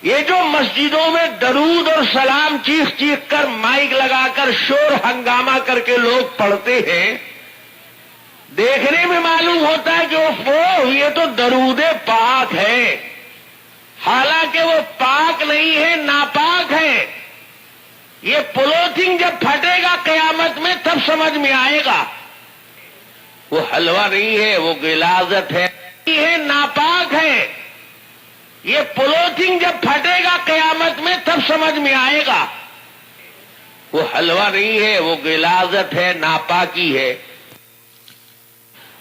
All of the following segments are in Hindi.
ये जो मस्जिदों में दरूद और सलाम चीख चीख कर माइक लगाकर शोर हंगामा करके लोग पढ़ते हैं, देखने में मालूम होता है कि वो ये तो दरूदे पाक है, हालांकि वो पाक नहीं है, नापाक है। ये पोलोथिन जब फटेगा कयामत में तब समझ में आएगा वो हलवा नहीं है, वो गिलाजत है, नापाक है। ये पोलोथिन जब फटेगा कयामत में तब समझ में आएगा वो हलवा नहीं है, वो गिलाजत है, नापाकी है।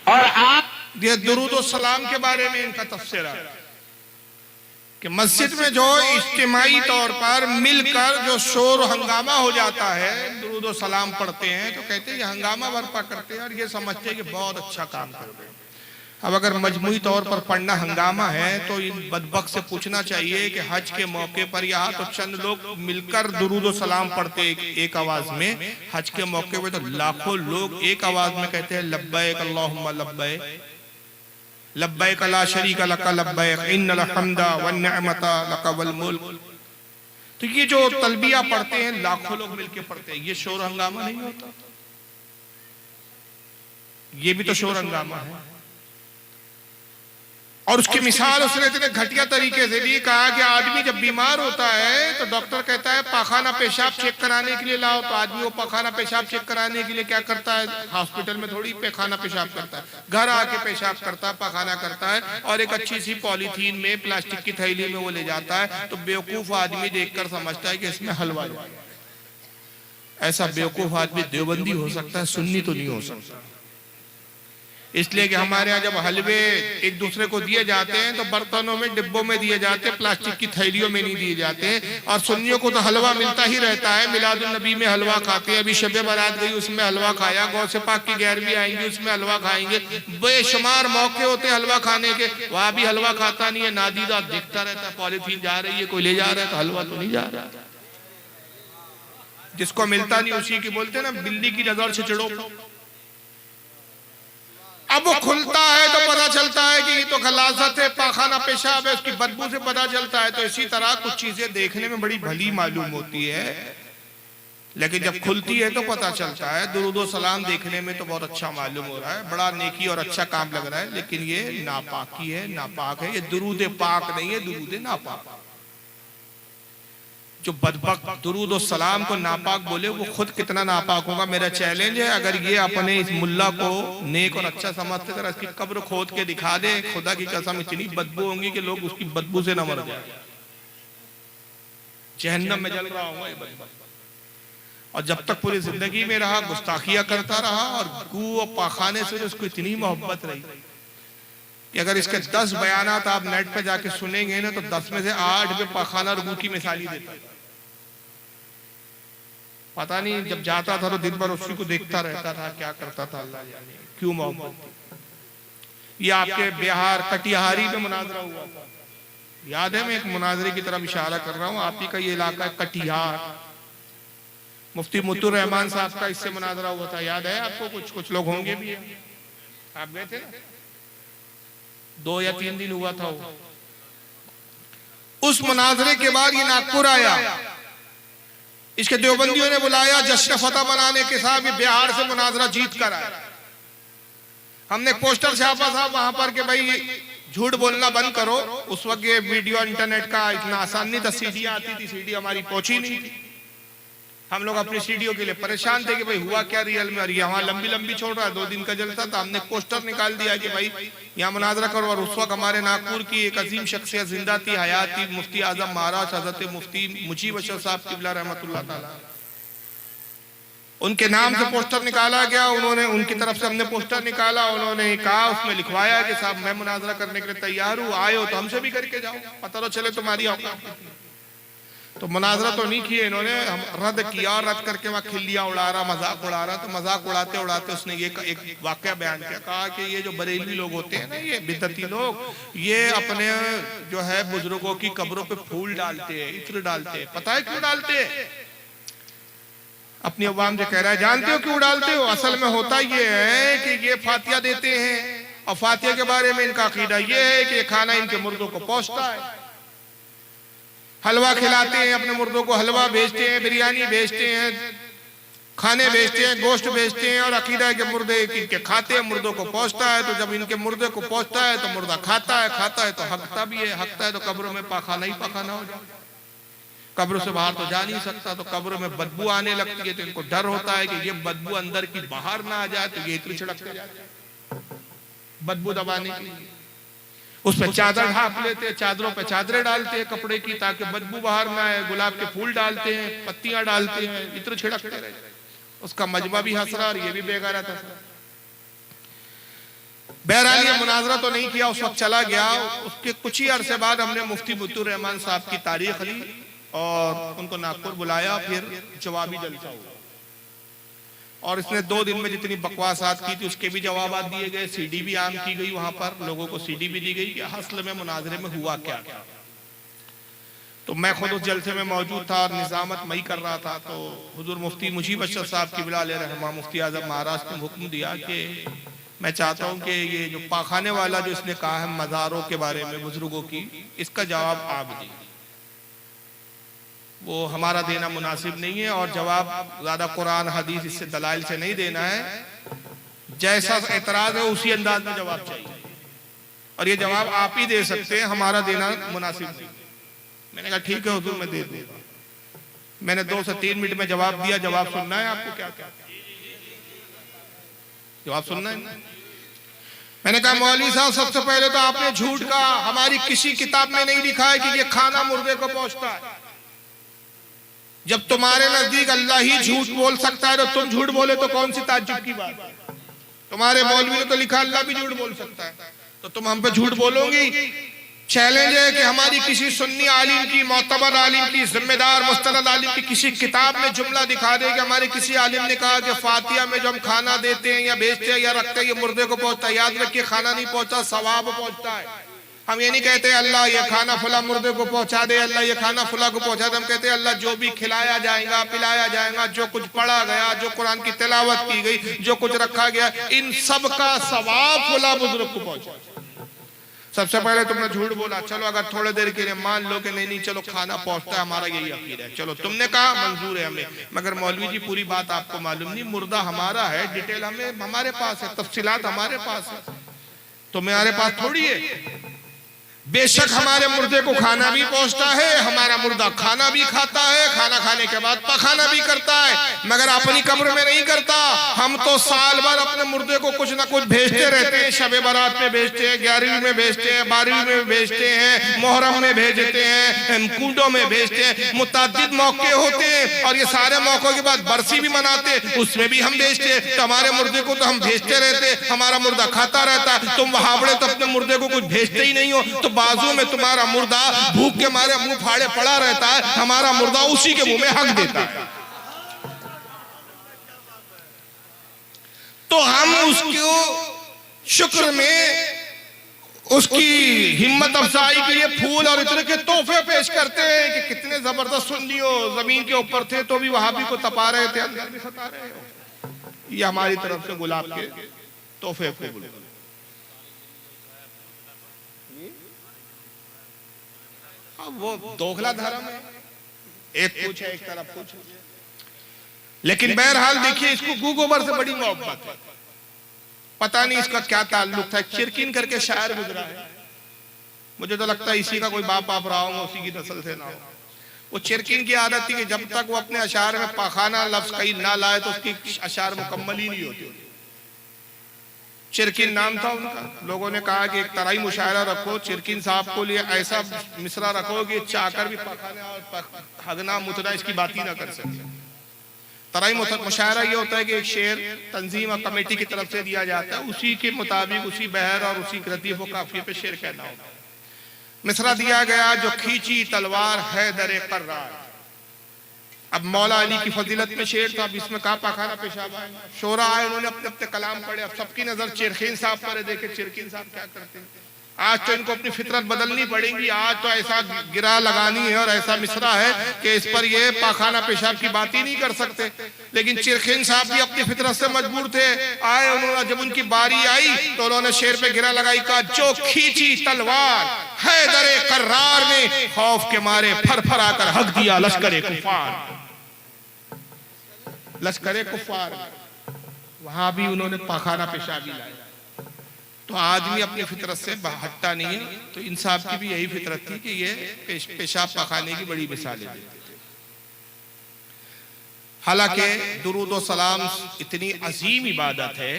और आप ये दुरूद और सलाम के बारे में इनका तफसीर है कि मस्जिद में जो इज्तिमाई तौर पर मिलकर जो शोर हंगामा हो जाता है, दुरूद और सलाम पढ़ते हैं तो कहते हैं ये हंगामा बर्पा करते हैं और ये समझते हैं कि बहुत अच्छा काम कर रहे हैं। अब अगर मजमूई तौर पर पढ़ना हंगामा है तो इन बदबख्त से पूछना चाहिए कि हज के मौके पर यहाँ तो चंद लोग मिलकर दुरूद और सलाम पढ़ते एक आवाज में, हज के मौके पर तो लाखों लोग एक आवाज में कहते हैं लब्बैक अल्लाहुम्मा लब्बैक, लब्बैक ला शरीका लक लब्बैक इन्नल हम्दा वन निअमता लक वल मुल्क। तो ये जो तलबिया पढ़ते हैं लाखों लोग मिलके पढ़ते हैं, ये शोर हंगामा नहीं होता? ये भी तो शोर हंगामा है। और उसकी मिसाल उसने इतने घटिया तरीके से दी, कहा कि आदमी जब बीमार होता है तो डॉक्टर कहता है पाखाना पेशाब चेक कराने के लिए लाओ, तो आदमी वो पाखाना पेशाब चेक कराने के लिए क्या करता है, हॉस्पिटल में थोड़ी पाखाना पेशाब करता है, घर आके पेशाब करता है, पाखाना करता है और एक अच्छी सी पॉलीथीन में प्लास्टिक की थैली में वो ले जाता है। तो बेवकूफ आदमी देखकर समझता है कि इसमें हलवा है। ऐसा बेवकूफ आदमी देवबंदी हो सकता है, सुन्नी तो नहीं हो सकता। इसलिए कि हमारे यहाँ जब हलवे एक दूसरे को दिए जाते हैं तो बर्तनों में डिब्बों में दिए जाते हैं, प्लास्टिक की थैलियों में नहीं दिए जाते। और सुन्नियों को तो हलवा मिलता ही रहता है, मिलादुन नबी में हलवा खाते हैं, अभी शब बारात गई उसमें हलवा खाया, गौ से पाक की गैर भी आएंगे उसमें हलवा खाएंगे, बेशुमार मौके होते हैं हलवा खाने के, वहां भी हलवा खाता नहीं है, नादीदा देखता रहता है, पॉलीथीन जा रही है कोई ले जा रहा है तो हलवा तो नहीं जा रहा। जिसको मिलता नहीं उसी की बोलते ना बिल्ली की नजर से चिड़ो। अब वो खुलता है तो पता चलता है कि ये तो खलासत है, पाखाना पेशाब है, उसकी बदबू से पता चलता है। तो इसी तरह कुछ चीजें देखने में बड़ी भली मालूम होती है, लेकिन जब खुलती है तो पता चलता है। दुरूद और सलाम देखने में तो बहुत अच्छा मालूम हो रहा है, बड़ा नेकी और अच्छा काम लग रहा है, लेकिन ये नापाकी है, नापाक है। ये दुरूद पाक नहीं है, दुरूद नापाक। जो बदबख्त दुरूद और सलाम को नापाक बोले वो खुद कितना नापाक होगा। मेरा चैलेंज है, अगर ये अपने इस मुल्ला को नेक और अच्छा समझते कर इसकी कब्र खोद के दिखा दे, खुदा की कसम इतनी बदबू होंगी कि लोग उसकी बदबू से न मर जाए, जहन्नम में जल रहा होगा ये बदबख्त। और जब तक पूरी जिंदगी में रहा गुस्ताखियां करता रहा और गू और पाखाने से उसको इतनी मोहब्बत रही कि अगर इसके 10 बयानात आप नेट पे जाके सुनेंगे ना तो 10 में से 8 में पाखाना और गू की मिसाल ही देता है। पता नहीं जब जाता था तो दिन भर उसी को देखता रहता था, क्या करता था अल्लाह जाने, क्यों मोहब्बत। ये आपके बिहार कटिहारी में मुनाजरा हुआ था, याद है? मैं एक मुनाजरे की तरफ इशारा कर रहा हूँ, आप ही का ये इलाका है कटिहार। मुफ्ती मुतुर रहमान साहब का इससे मुनाजरा हुआ था, याद है आपको? कुछ लोग होंगे भी, आप गए थे ना? 2 या 3 दिन हुआ था वो। उस मुनाजरे के बाद ये नागपुर आया, इसके देवबंदियों ने बुलाया जश्न फतह बनाने के साथ बिहार से मुनाजरा जीत कर आया। हमने पोस्टर छापा था वहां पर कि भाई झूठ बोलना बंद करो। उस वक्त ये वीडियो इंटरनेट का इतना आसान नहीं था, सीडी आती थी, सीडी हमारी पहुंची नहीं थी। हम लोग अपनी सीडीओ के लिए परेशान थे कि भाई हुआ क्या रियल में, और यहाँ लंबी लंबी छोड़ रहा है, 2 दिन का जलसा था। हमने पोस्टर निकाल दिया कि भाई यहाँ मुनाजरा करो। और उस वक्त हमारे नागपुर की एक अजीम शख्सियत जिंदा थी, हयात थी, मुफ्ती आजम महाराज हजरत मुफ्ती मुजीब अशरफ साहब किबला रहमतुल्लाह ताला, उनके नाम से पोस्टर निकाला गया। उन्होंने, उनकी तरफ से हमने पोस्टर निकाला, उन्होंने कहा, उसमें लिखवाया कि साहब मैं मुनाजरा करने के लिए तैयार हूँ, आए हो तो हमसे भी करके जाओ, पता तो चले तुम्हारी औकात। तो मुनाजरा तो नहीं किए इन्होंने, हम रद्द किया, और रद्द करके वहाँ खिल्लियाँ उड़ा रहा, मजाक उड़ा रहा। तो मजाक उड़ाते उड़ाते उसने ये एक वाकया बयान किया, कहा कि ये जो बरेलवी लोग होते हैं ना, ये बिदअती लोग, ये अपने जो है बुजुर्गों की कब्रों पे फूल डालते हैं, इत्र डालते हैं। पता है क्यों डालते हैं? अपनी अवाम से कह रहा है, जानते हो क्यों डालते हो? असल में होता ये है कि ये फातिया देते हैं, और फातिया के बारे में इनका अकीदा ये है कि खाना इनके मुर्दों को पहुंचता है। हलवा खिलाते हैं अपने मुर्दों को, हलवा बेचते हैं, बिरयानी बेचते हैं, खाने बेचते हैं, गोश्त बेचते हैं, और अकीदा है कि मुर्दे इनके खाते हैं, मुर्दों को पहुंचता है। तो जब इनके मुर्दे को पहुंचता है तो मुर्दा खाता है तो हकता भी है, हकता है तो कब्र में पाखाना ही पाखाना हो जाए, कब्र से बाहर तो जा नहीं सकता, तो कब्र में बदबू आने लगती है। तो इनको डर होता है कि ये बदबू अंदर की बाहर ना आ जाए, तो ये इतनी छिड़कते जाते हैं बदबू दबाने के लिए। उस पर चादर ढाप लेते हैं, चादरों पे चादरें डालते हैं कपड़े की, ताकि बदबू बाहर ना आए, गुलाब के फूल डालते हैं, पत्तियां डालते हैं, इतने छिड़कते रहे। उसका मजबा भी हंस रहा और ये भी बेगारा था। बहरहाल ये मुनाजरा तो नहीं किया, उस वक्त चला गया। उसके कुछ ही अरसे बाद हमने मुफ्ती बुत्तुर रहमान साहब की तारीख ली और उनको नागपुर बुलाया, फिर जवाबी जलसा हुआ और इसने 2 दिन में जितनी बकवासात की थी उसके भी जवाब दिए गए, सीडी भी आम की गई, वहां पर लोगों को सीडी भी दी गई कि असल में मुनाजरे में हुआ क्या। तो मैं खुद उस जलसे में मौजूद था और निजामत मई कर रहा था। तो हुजूर मुफ्ती मुजीब अशरफ साहब की बिला ले रहमा मुफ्ती आजम महाराष्ट्र ने हुक्म दिया कि मैं चाहता हूं कि ये जो पाखाने वाला जो इसने कहा है मज़ारों के बारे में बुजुर्गों की, इसका जवाब आप दीजिए। वो हमारा देना मुनासिब नहीं है और जवाब ज्यादा कुरान हदीस इससे दलाइल से नहीं देना है, जैसा एतराज है उसी अंदाज में जवाब चाहिए और ये जवाब आप ही दे सकते हैं, हमारा देना मुनासिब नहीं। मैंने कहा ठीक है हुजूर मैं दे दूंगा। मैंने 2 से 3 मिनट में जवाब दिया। जवाब सुनना है आपको? क्या क्या जवाब सुनना है? मैंने कहा मौलवी साहब सबसे पहले तो आपने झूठ कहा, हमारी किसी किताब में नहीं लिखा है कि ये खाना मुर्दे को पहुंचता है। जब तुम्हारे नजदीक अल्लाह ही झूठ बोल सकता है तो तुम झूठ बोले तो कौन सी ताज्जुब की बात है? तुम्हारे मौलवी ने तो लिखा अल्लाह भी झूठ बोल सकता है, तो तुम हम पे झूठ बोलोगी? चैलेंज है कि हमारी किसी सुन्नी आलिम की, मोतबर आलिम की, जिम्मेदार मुस्तनद आलिम की किसी किताब में जुमला दिखा दे कि हमारे किसी आलिम ने कहा कि फातिया में जो हम खाना देते हैं या बेचते हैं या रखते हैं ये मुर्दे को पहुंचता है। याद रखिए खाना नहीं पहुंचा, सवाब पहुंचता है। हम ये नहीं कहते अल्लाह ये खाना फला मुर्दे को पहुंचा दे, अल्लाह ये खाना फला को पहुंचा दे। हम कहते हैं अल्लाह जो भी खिलाया जाएगा, पिलाया जाएगा, जो कुछ पढ़ा गया, जो कुरान की तिलावत की गई, जो कुछ रखा गया, इन सब का सवाब फला बुजुर्ग को पहुंचा। सबसे पहले तुमने झूठ बोला, चलो अगर थोड़ी देर के लिए मान लो कि नहीं चलो खाना पहुंचता है, हमारा यही अकीदा है, चलो तुमने कहा मंजूर है हमें, मगर मौलवी जी पूरी बात आपको मालूम नहीं, मुर्दा हमारा है, डिटेल हमें हमारे पास है, तफसीलात हमारे पास है, तुम्हारे पास थोड़ी है। बेशक हमारे मुर्दे को खाना भी पहुंचता है, हमारा मुर्दा खाना भी खाता है, खाना खाने के बाद पखाना भी करता है, मगर अपनी कब्र में नहीं करता। हम तो साल भर अपने मुर्दे को कुछ ना कुछ भेजते रहते हैं, शबे बारात में भेजते हैं, 11वीं में भेजते हैं, 12वीं में भेजते हैं, मोहर्रम में भेजते हैं, कूडों में भेजते हैं, मुतअद्दिद मौके होते हैं और ये सारे मौकों के बाद बरसी भी मनाते हैं, उसमें भी हम भेजते हैं। तो हमारे मुर्दे को तो हम भेजते रहते, हमारा मुर्दा खाता रहता। तुम वहाबड़े तो अपने मुर्दे को कुछ भेजते ही नहीं हो, तो बाजू में तुम्हारा मुर्दा भूख के मारे मुंह फाड़े पड़ा रहता है, हमारा मुर्दा उसी के मुंह में हक देता है। तो हम उसको शुक्र में उसकी हिम्मत अफजाई के लिए फूल और इतने के तोहफे पेश करते हैं कि कितने जबरदस्त सुन्नी हो, जमीन के ऊपर थे तो भी वहाबी को तपा रहे थे, अंदर भी सता रहे हो। ये हमारी तरफ से गुलाब के तोहफे फूल। वो दोगला धर्म है, एक कुछ है एक तरफ कुछ। लेकिन बहरहाल देखिए इसको गू गोबर से बड़ी मोहब्बत है, पता नहीं इसका क्या ताल्लुक था। चिरकिन करके शायर गुजरा है, मुझे तो लगता है इसी का कोई बाप आप रहा हूँ, उसी की नस्ल से ना हो। वो चिरकिन की आदत थी कि जब तक वो अपने अशार में पाखाना लफ्ज कहीं ना लाए तो उसकी अशार मुकम्मल ही नहीं होती। चिरकिन नाम था उनका। लोगों ने कहा कि एक तराई मुशायरा रखो, चिरकिन साहब को लिए ऐसा मिसरा रखो कि चाकर भी पखाना और हगना मुतना इसकी बात ही ना कर सके। तराई मुशायरा ये होता है कि एक शेर तंजीम और कमेटी की तरफ से दिया जाता है, उसी के मुताबिक उसी बहर और उसी रतीफ व काफिये पे शेर कहना होता है। मिसरा दिया गया जो खींची तलवार है दरे कर्रार। अब मौला अली की फजीलत में शेर था, अब इसमें कहा पाखाना पेशाब आए, शोरा आए, उन्होंने अपने अपने कलाम पढ़े। अब सबकी नजर चिरकिन साहब पर है, देखे चिरकिन साहब क्या करते हैं। आज तो इनको अपनी फितरत बदलनी पड़ेगी। आज तो ऐसा गिरा लगानी है और ऐसा मिसरा है कि इस पर ये पाखाना पेशाब की बात ही नहीं कर सकते। लेकिन चिरखीन साहब भी अपनी फितरत से मजबूर थे। आए उन्होंने, जब उनकी बारी आई तो उन्होंने शेर पे गिरा लगाई, कहा जो खींची तलवार हैदरे कर्रार ने खौफ के मारे फरफरा कर हक दिया लश्करे कुफार। लश्करे कुफार, वहां भी उन्होंने पाखाना पेशाबी लाया। तो आदमी अपनी फितरत से हटता नहीं है। तो इन साहब की भी यही फितरत थी कि ये पेशाब पखाने की बड़ी मिसालें देते थे। हालांकि दुरूद और सलाम इतनी अजीम इबादत है।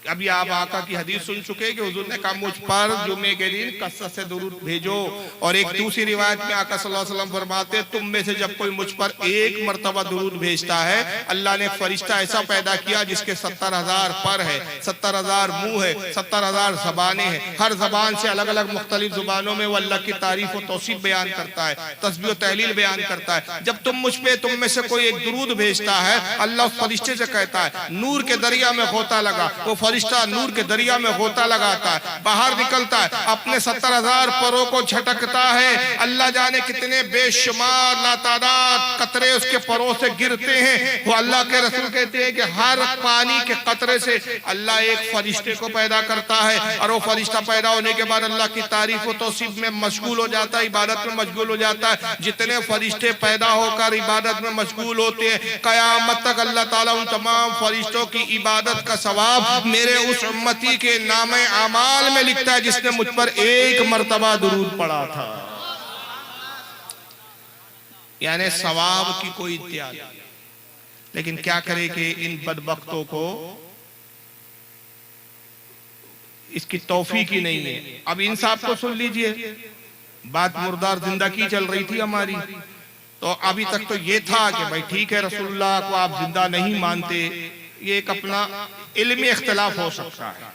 अभी आप आका की हदीस सुन चुके कि हुजूर ने कहा मुझ पर जुम्मे के दिन कसरत से दुरूद भेजो। और एक दूसरी रिवायत में आका सल्लल्लाहु अलैहि वसल्लम फरमाते तुम में से जब कोई मुझ पर एक मर्तबा दुरूद भेजता है, अल्लाह ने एक फरिश्ता ऐसा पैदा किया जिसके 70,000 पर है, 70,000 मुंह है, 70,000 ज़बानें हैं। हर जबान से अलग अलग मुख्तलिफ जुबानों में वो अल्लाह की तारीफ और तौसीफ बयान करता है, तस्बीह और तहलील बयान करता है। जब तुम में से कोई एक दुरूद भेजता है, अल्लाह उस फरिश्ते से कहता है नूर के दरिया में गोता लगा। वो फरिश्ता नूर के दरिया में गोता लगाता है, बाहर निकलता है, अपने 70,000 परों को झटकता है। अल्लाह जाने कितने बेशुमार लातादाद कतरे उसके परों से गिरते हैं। वो अल्लाह के रसूल कहते हैं कि हर पानी के कतरे से अल्लाह एक फरिश्ते को पैदा करता है। और वो फरिश्ता पैदा होने के बाद अल्लाह की तारीफ और तौसीफ में मशगूल हो जाता है, इबादत में मशगूल हो जाता है। जितने फरिश्ते पैदा होकर इबादत में मशगूल होते हैं, कयामत तक अल्लाह ताला उन तमाम फरिश्तों की इबादत का सवाब मेरे उस उम्मती के नामे आमाल में लिखता है जिसने मुझ पर एक मर्तबा दुरूद पढ़ा था। यानी सवाब की कोई इंतहा नहीं। लेकिन क्या करे कि इन बदबख्तों को इसकी तौफीक ही नहीं है। अब इन साहब को सुन लीजिए, बात मुर्दार जिंदा की चल रही थी हमारी। तो अभी तक तो ये था कि भाई ठीक है रसूलुल्लाह को आप जिंदा नहीं मानते, ये एक अपना इल्मी इख्तिलाफ हो सकता है।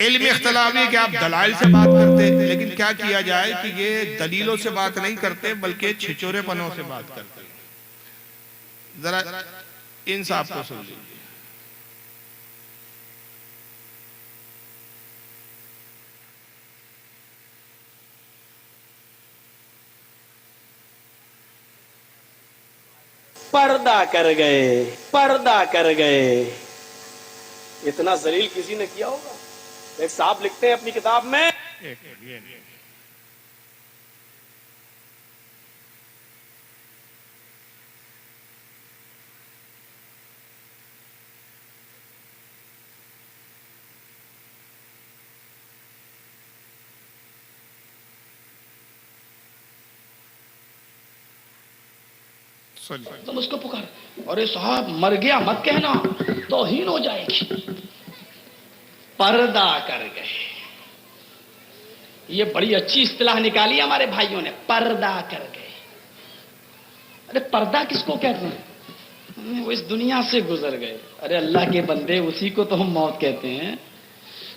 इल्मी इख्तिलाफ है कि आप दलाइल से बात करते, लेकिन क्या किया जाए कि ये दलीलों से बात नहीं करते बल्कि छिचोरेपनों से बात करते। जरा इन साहब को सुन लीजिए। पर्दा कर गए, पर्दा कर गए। इतना जलील किसी ने किया होगा? एक साहब लिखते हैं अपनी किताब में, तुम उसको पुकार, अरे साहब मर गया मत कहना, तौहीन हो जाएगी। पर्दा कर गए, ये बड़ी अच्छी इस्तिलाह निकाली हमारे भाइयों ने, पर्दा कर गए। अरे पर्दा किसको कहते हैं? वो इस दुनिया से गुजर गए। अरे अल्लाह के बंदे, उसी को तो हम मौत कहते हैं।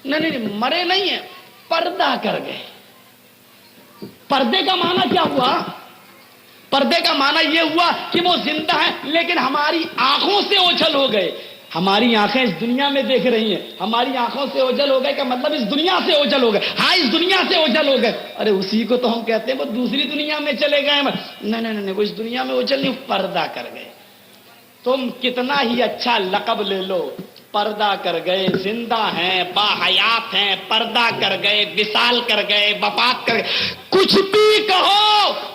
नहीं नहीं, मरे नहीं है, पर्दा कर गए। पर्दे का माना क्या हुआ? पर्दे का माना यह हुआ कि वो जिंदा है लेकिन हमारी आंखों से ओझल हो गए। हमारी आंखें इस दुनिया में देख रही हैं, हमारी आंखों से ओझल हो गए का मतलब इस दुनिया से ओझल हो गए। हाँ, इस दुनिया से ओझल हो गए। अरे उसी को तो हम कहते हैं वो दूसरी दुनिया में चले गए। नहीं नहीं नहीं, वो इस दुनिया में ओझल नहीं, पर्दा कर गए। तुम कितना ही अच्छा लक़ब ले लो, पर्दा कर गए। जिंदा हैं, बाहयात हैं, पर्दा कर गए, विसाल कर गए, वफात कर गए, कुछ भी कहो,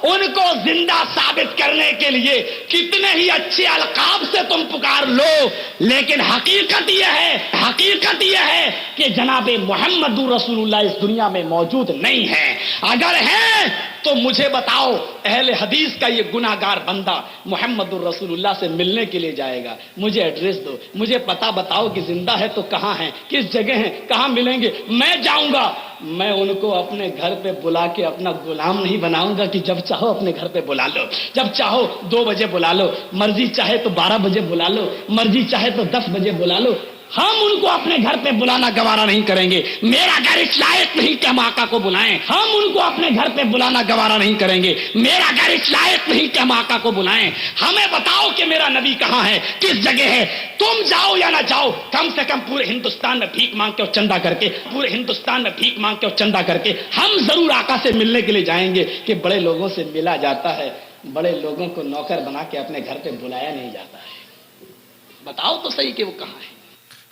उनको जिंदा साबित करने के लिए कितने ही अच्छे अलकाब से तुम पुकार लो, लेकिन हकीकत यह है कि जनाबे मोहम्मदुर रसूलुल्लाह इस दुनिया में मौजूद नहीं है। अगर है तो मुझे बताओ, अहले हदीस का ये गुनाहगार बंदा मोहम्मदुर रसूलुल्लाह से मिलने के लिए जाएगा, मुझे एड्रेस दो, मुझे पता बताओ कि जिंदा है तो कहां है, किस जगह है, कहां मिलेंगे, मैं जाऊंगा। मैं उनको अपने घर पे बुला के अपना गुलाम नहीं बनाऊंगा कि जब चाहो अपने घर पे बुला लो, जब चाहो 2 बजे बुला लो, मर्जी चाहे तो 12 बजे बुला लो, मर्जी चाहे तो 10 बजे बुला लो। हम उनको अपने घर पे बुलाना गवारा नहीं करेंगे। मेरा घर इस लायक नहीं कि हम आका को बुलाएं। हम उनको अपने घर पे बुलाना गवारा नहीं करेंगे। मेरा घर इस लायक नहीं कि हम आका को बुलाएं। हमें बताओ कि मेरा नबी कहां है, किस जगह है। तुम जाओ या ना जाओ, कम से कम पूरे हिंदुस्तान में भीख मांग के और चंदा करके, पूरे हिंदुस्तान में भीख मांग के और चंदा करके हम जरूर आका से मिलने के लिए जाएंगे। कि बड़े लोगों से मिला जाता है, बड़े लोगों को नौकर बना के अपने घर पे बुलाया नहीं जाता है। बताओ तो सही कि वो कहां है।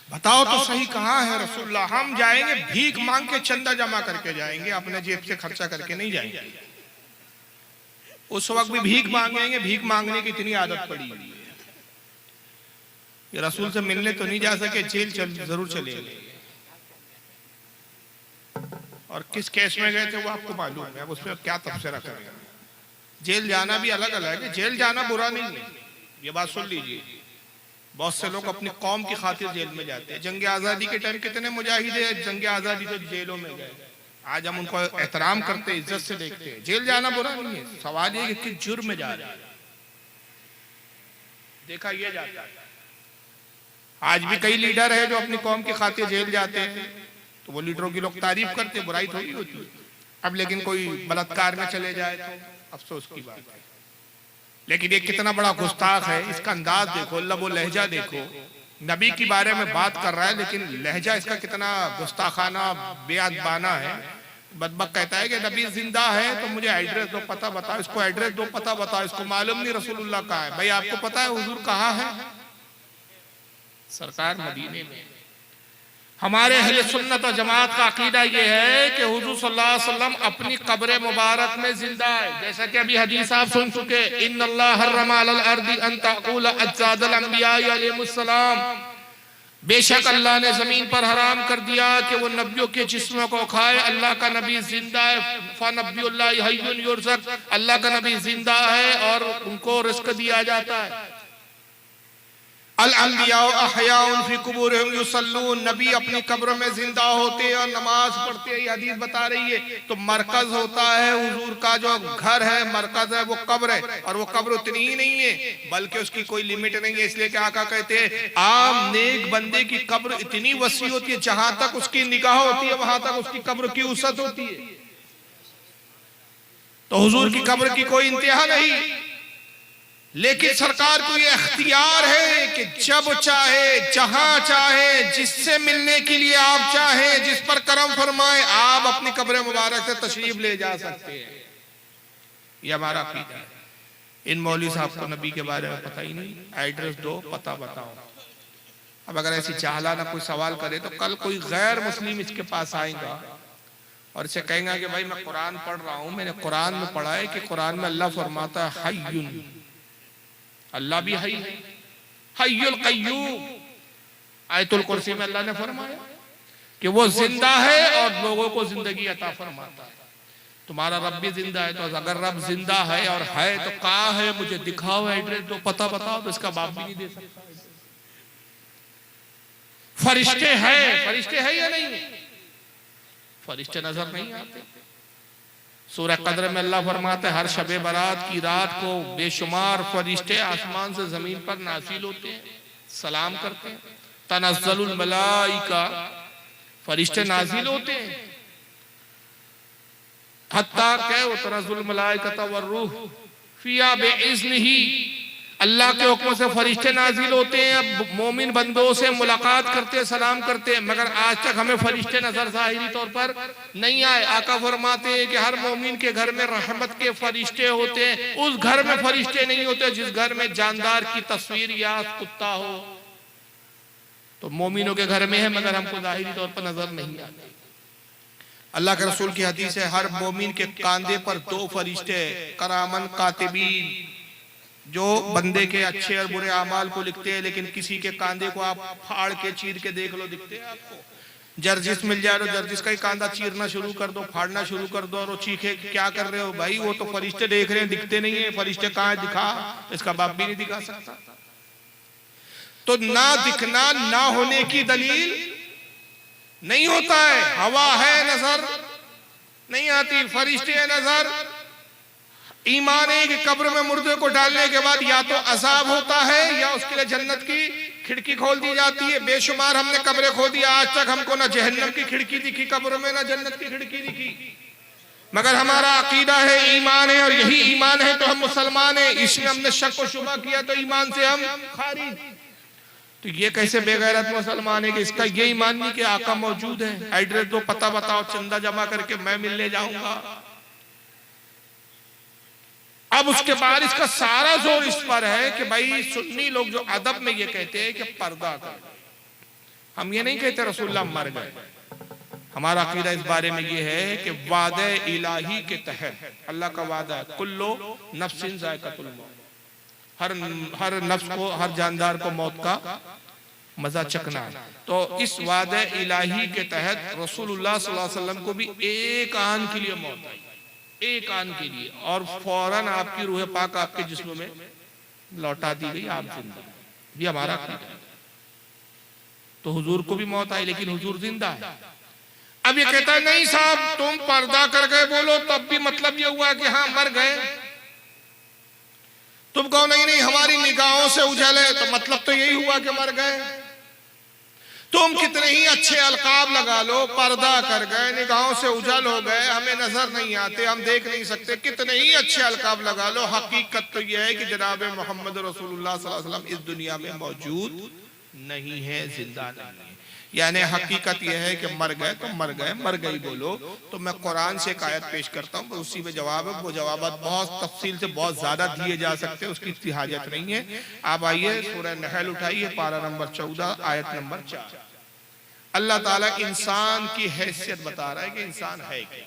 बताओ तो सही कहाँ है रसूलुल्लाह। हम जाएंगे भीख मांग के, चंदा जमा करके जाएंगे, अपने जेब से खर्चा करके नहीं जाएंगे। उस वक्त भी भीख मांगेंगे, भीख मांगने की इतनी आदत पड़ी हुई है। ये रसूल से मिलने तो नहीं जा सके, जेल जरूर चले गए। और किस केस में गए थे वो आपको मालूम है, अब उस पर क्या तबसरा करें। जेल जाना भी अलग अलग है, जेल जाना बुरा नहीं है, ये बात सुन लीजिए। बहुत से लोग अपनी कौम की खातिर जेल में जाते हैं। जंग आजादी के टाइम कितने मुजाहिदे जंग आजादी तो जेलों में गए। आज हम उनको एहतराम करते, इज्जत से देखते हैं। जेल जाना बुरा नहीं है, सवाल ये कि किस जुर्म में जा रहे हैं, देखा ये जाता है। आज भी कई लीडर है जो अपनी कौम की खातिर जेल जाते हैं, तो वो लीडरों की लोग तारीफ करते, बुराई थोड़ी होती है। अब लेकिन कोई बलात्कार में चले जाए तो अफसोस की बात है। लेकिन ये कितना बड़ा गुस्ताख है, इसका अंदाज देखो, लबो लहजा देखो। नबी के बारे में बात कर रहा है लेकिन लहजा इसका कितना गुस्ताखाना, बेअदबाना है। बदबक कहता है कि नबी जिंदा है तो मुझे एड्रेस दो, पता बताओ। इसको एड्रेस दो, पता बताओ। इसको मालूम नहीं रसूलुल्लाह कहाँ है। भाई आपको पता है हुजूर कहाँ है? सरकार मदीने में। हमारे अहले सुन्नत और जमात का अकीदा ये है कि हुजूर सल्लल्लाहु अलैहि वसल्लम अपनी कब्र मुबारक में जिंदा है। जैसा कि अभी हदीस आप सुन चुके, इन्नल्लाह हर्रमा अलल अर्दी अन तअकूल अज्जादल अंबिया अलैहिमुस्सलाम, बेशक अल्लाह ने जमीन पर हराम कर दिया कि वो नबियों के जिस्मों को खाए। अल्लाह का नबी जिंदा है, फनबियुल्लाहि हय्युन युरज़क़, अल्लाह का नबी जिंदा है और उनको रिस्क दिया जाता है। अल अंबिया अहयाउन फी कुबूरिहिम युसल्लून, नबी अपनी कब्र में जिंदा होते हैं और नमाज पढ़ते हैं। ये हदीस बता रही है। तो मरकज होता है हुजूर का जो घर है, मरकज है वो कब्र है। और वो कब्र उतनी ही नहीं है बल्कि उसकी कोई लिमिट नहीं है। इसलिए कि आका कहते हैं आम नेक बंदे की कब्र इतनी वसी होती है, जहां तक उसकी निगाह होती है वहां तक उसकी कब्र की वसअत होती है। तो हुजूर की कब्र की कोई इंतहा नहीं। लेकिन सरकार को यह अख्तियार है कि जब चाहे, जहां चाहे, जिससे मिलने के लिए आप चाहे, जिस पर करम फरमाए, आप अपनी कब्र मुबारक से तशरीफ ले जा सकते हैं। यह हमारा अकीदा है। इन मौलवी साहब को नबी के बारे में पता ही नहीं, एड्रेस दो, पता बताओ। अब अगर ऐसी चाहलाना कोई सवाल करे तो कल कोई गैर मुस्लिम इसके पास आएगा और इसे कहेगा कि भाई मैं कुरान पढ़ रहा हूं, मैंने कुरान में पढ़ा है कि कुरान में अल्लाह फरमाता है हय्युन, अल्लाह भी हई है, हय्युल कय्यूम। आयतुल कुर्सी में अल्लाह ने फरमाया कि वो जिंदा है और लोगों को जिंदगी अता फरमाता है। तुम्हारा रब भी जिंदा है, तो अगर रब जिंदा है और है तो कहाँ है, मुझे दिखाओ, एड्रेस दो, पता बताओ। तो इसका बाप भी नहीं दे सकता। फरिश्ते हैं, फरिश्ते हैं या नहीं? फरिश्ते नजर नहीं आते। सूरह कद्र में अल्लाह फरमाते हैं हर शबे बारात की रात को बेशुमार फरिश्ते आसमान से जमीन पर नाजिल होते हैं, सलाम करते हैं। तनज़्ज़लुल मलाइका, फरिश्ते नाजिल होते हैं। हत्ता क्या तनज़्ज़ुलुल मलाइका वरूह फिया बिइज़्निही, अल्लाह के हुक्म से फरिश्ते नाजिल होते हैं। अब मोमिन बंदों से मुलाकात करते हैं, सलाम करते हैं, मगर आज तक हमें फरिश्ते नजर ज़ाहिरी तौर पर नहीं आए। आका फरमाते हैं कि हर मोमिन के घर में रहमत के फरिश्ते होते हैं। उस घर में फरिश्ते नहीं होते जिस घर में जानदार की तस्वीर या कुत्ता हो। तो मोमिनों के घर में है मगर हमको ज़ाहिरी तौर पर नजर नहीं आते। अल्लाह के रसूल की हदीस है हर मोमिन के कांधे पर दो फरिश्ते करामन कातिबीन, जो बंदे के अच्छे और बुरे अमाल को लिखते हैं। लेकिन किसी के कांधे को आप फाड़ के चीर के देख लो, दिखते हैं आपको? जर्जिस मिल जाए तो जर्जिस का ही कांधा चीरना शुरू कर दो, फाड़ना शुरू कर दो और वो चीखे क्या कर रहे हो भाई, वो तो फरिश्ते देख रहे हैं, दिखते नहीं है। फरिश्ते कहाँ दिखा, इसका बाप भी नहीं दिखा सकता। तो ना दिखना ना होने की दलील नहीं होता है। हवा है नजर नहीं आती, फरिश्ते है नजर। ईमान है कि कब्र में मुर्दे को डालने के बाद या तो अजाब होता है या उसके लिए जन्नत की खिड़की खोल दी जाती है। बेशुमार हमने कब्रें खोदी, आज तक हमको ना जहन्नम की खिड़की दिखी कब्र में, ना जन्नत की खिड़की दिखी। मगर हमारा अकीदा है, ईमान है, और यही ईमान है तो हम मुसलमान हैं। इसमें हमने शक और शुबा किया तो ईमान से हम खारिज। तो ये कैसे बेगैरत मुसलमान है कि इसका ये ईमान नहीं कि आका मौजूद है। एड्रेस दो, पता बताओ, चंदा जमा करके मैं मिलने जाऊंगा। अब उसके बाद इसका सारा जोर इस पर है कि भाई सुन्नी लोग जो अदब में ये कहते हैं कि पर्दा कर, हम ये नहीं कहते रसूलुल्लाह मर गए। हमारा अकीदा इस बारे में ये है कि वादे इलाही के तहत अल्लाह का वादा है, कुल्लो नफ्सिन जायकातुल मौत, हर नफ्स को, हर जानदार को मौत का मजा चखना है। तो इस वादे इलाही के तहत रसूलुल्लाह सल्लल्लाहु अलैहि वसल्लम को भी एक आन के लिए मौत आई, एक आन के लिए, और फौरन आपकी रूह पाक आपके जिस्म में लौटा दी गई, आप जिंदा। ये हमारा अकीदा है। तो हुजूर को भी मौत आई लेकिन हुजूर जिंदा है। अब ये कहता है नहीं साहब तुम पर्दा कर गए बोलो, तब भी मतलब ये हुआ कि हाँ मर गए। तुम कहो नहीं नहीं हमारी निगाहों से उजले, तो मतलब तो यही हुआ कि मर गए। तुम कितने ही अच्छे अलकाब लगा लो, पर्दा कर गए, निगाहों से उजल हो गए, हमें नजर नहीं आते, हम देख नहीं सकते, कितने ही अच्छे अलकाब लगा लो, हकीकत तो यह है कि जनाब मोहम्मद रसूलुल्लाह सल्लल्लाहु अलैहि वसल्लम इस दुनिया में मौजूद नहीं है, जिंदा नहीं है। यानी हकीकत यह है कि मर गए तो मर गए, मर गई बोलो। तो मैं कुरान से एक आयत पेश करता हूँ, उसी में जवाब है। वो जवाबात बहुत तफसील से बहुत ज्यादा दिए जा सकते हैं, उसकी इतनी हाजत नहीं है। आप आइए सूरह नहल उठाइए, पारा नंबर 14 आयत नंबर 4। अल्लाह ताला इंसान की हैसियत बता रहा है कि इंसान है क्या,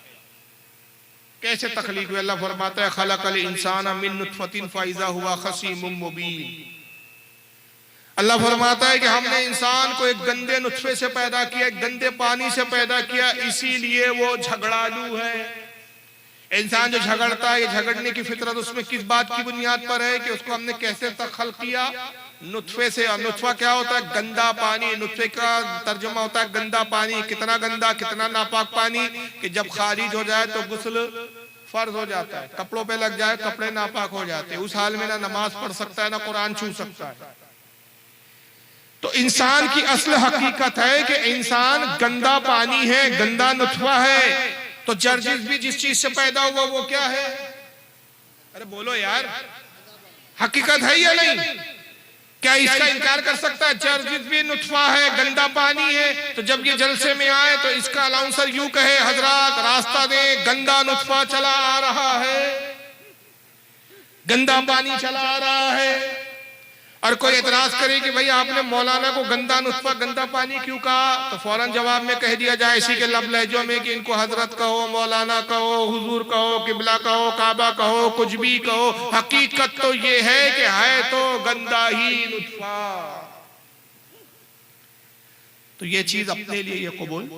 कैसे तख्लीक हुई। अल्लाह फरमाता है खलकल इंसान मिन नुतफतिन फइज़ा हुवा खसीमुम मुबीन। अल्लाह फरमाता है कि हमने इंसान को एक गंदे नुत्फे से पैदा किया, एक गंदे पानी से पैदा किया, इसीलिए वो झगड़ालू है। इंसान जो झगड़ता है, ये झगड़ने की फितरत उसमें किस बात की बुनियाद पर है कि उसको हमने कैसे खल्क किया, नुत्फे से। और नुत्फा क्या होता है? गंदा पानी। नुत्फे का तर्जुमा होता है गंदा पानी। कितना गंदा, कितना नापाक पानी कि जब खारिज हो जाए तो गुस्ल फर्ज हो जाता है, कपड़ों पे लग जाए कपड़े नापाक हो जाते हैं। उस हाल में ना नमाज पढ़ सकता है, ना कुरान छू सकता है। तो इंसान की असल हकीकत है कि इंसान गंदा पानी है, गंदा नुत्फा है। तो जर्जिस भी जिस चीज से पैदा हुआ वो क्या है? अरे बोलो यार, हकीकत है या नहीं? क्या इसका इनकार कर सकता है? जर्जिस भी नुत्फा है, गंदा पानी है। तो जब ये जलसे में आए तो इसका अलाउंसर यूं कहे हजरात रास्ता दे, गंदा नुत्फा चला आ रहा है, गंदा पानी चला आ रहा है। और कोई एतराज करे कि भाई आपने मौलाना को गंदा नुत्फा गंदा पानी क्यों कहा, तो फौरन जवाब में कह दिया जाए इसी के लब लहजों में कि इनको हजरत कहो, मौलाना कहो, हुजूर कहो, किबला कहो, काबा कहो, कुछ भी कहो, हकीकत तो ये है कि है तो गंदा ही नुत्फा। तो ये चीज अपने लिए ये कबूल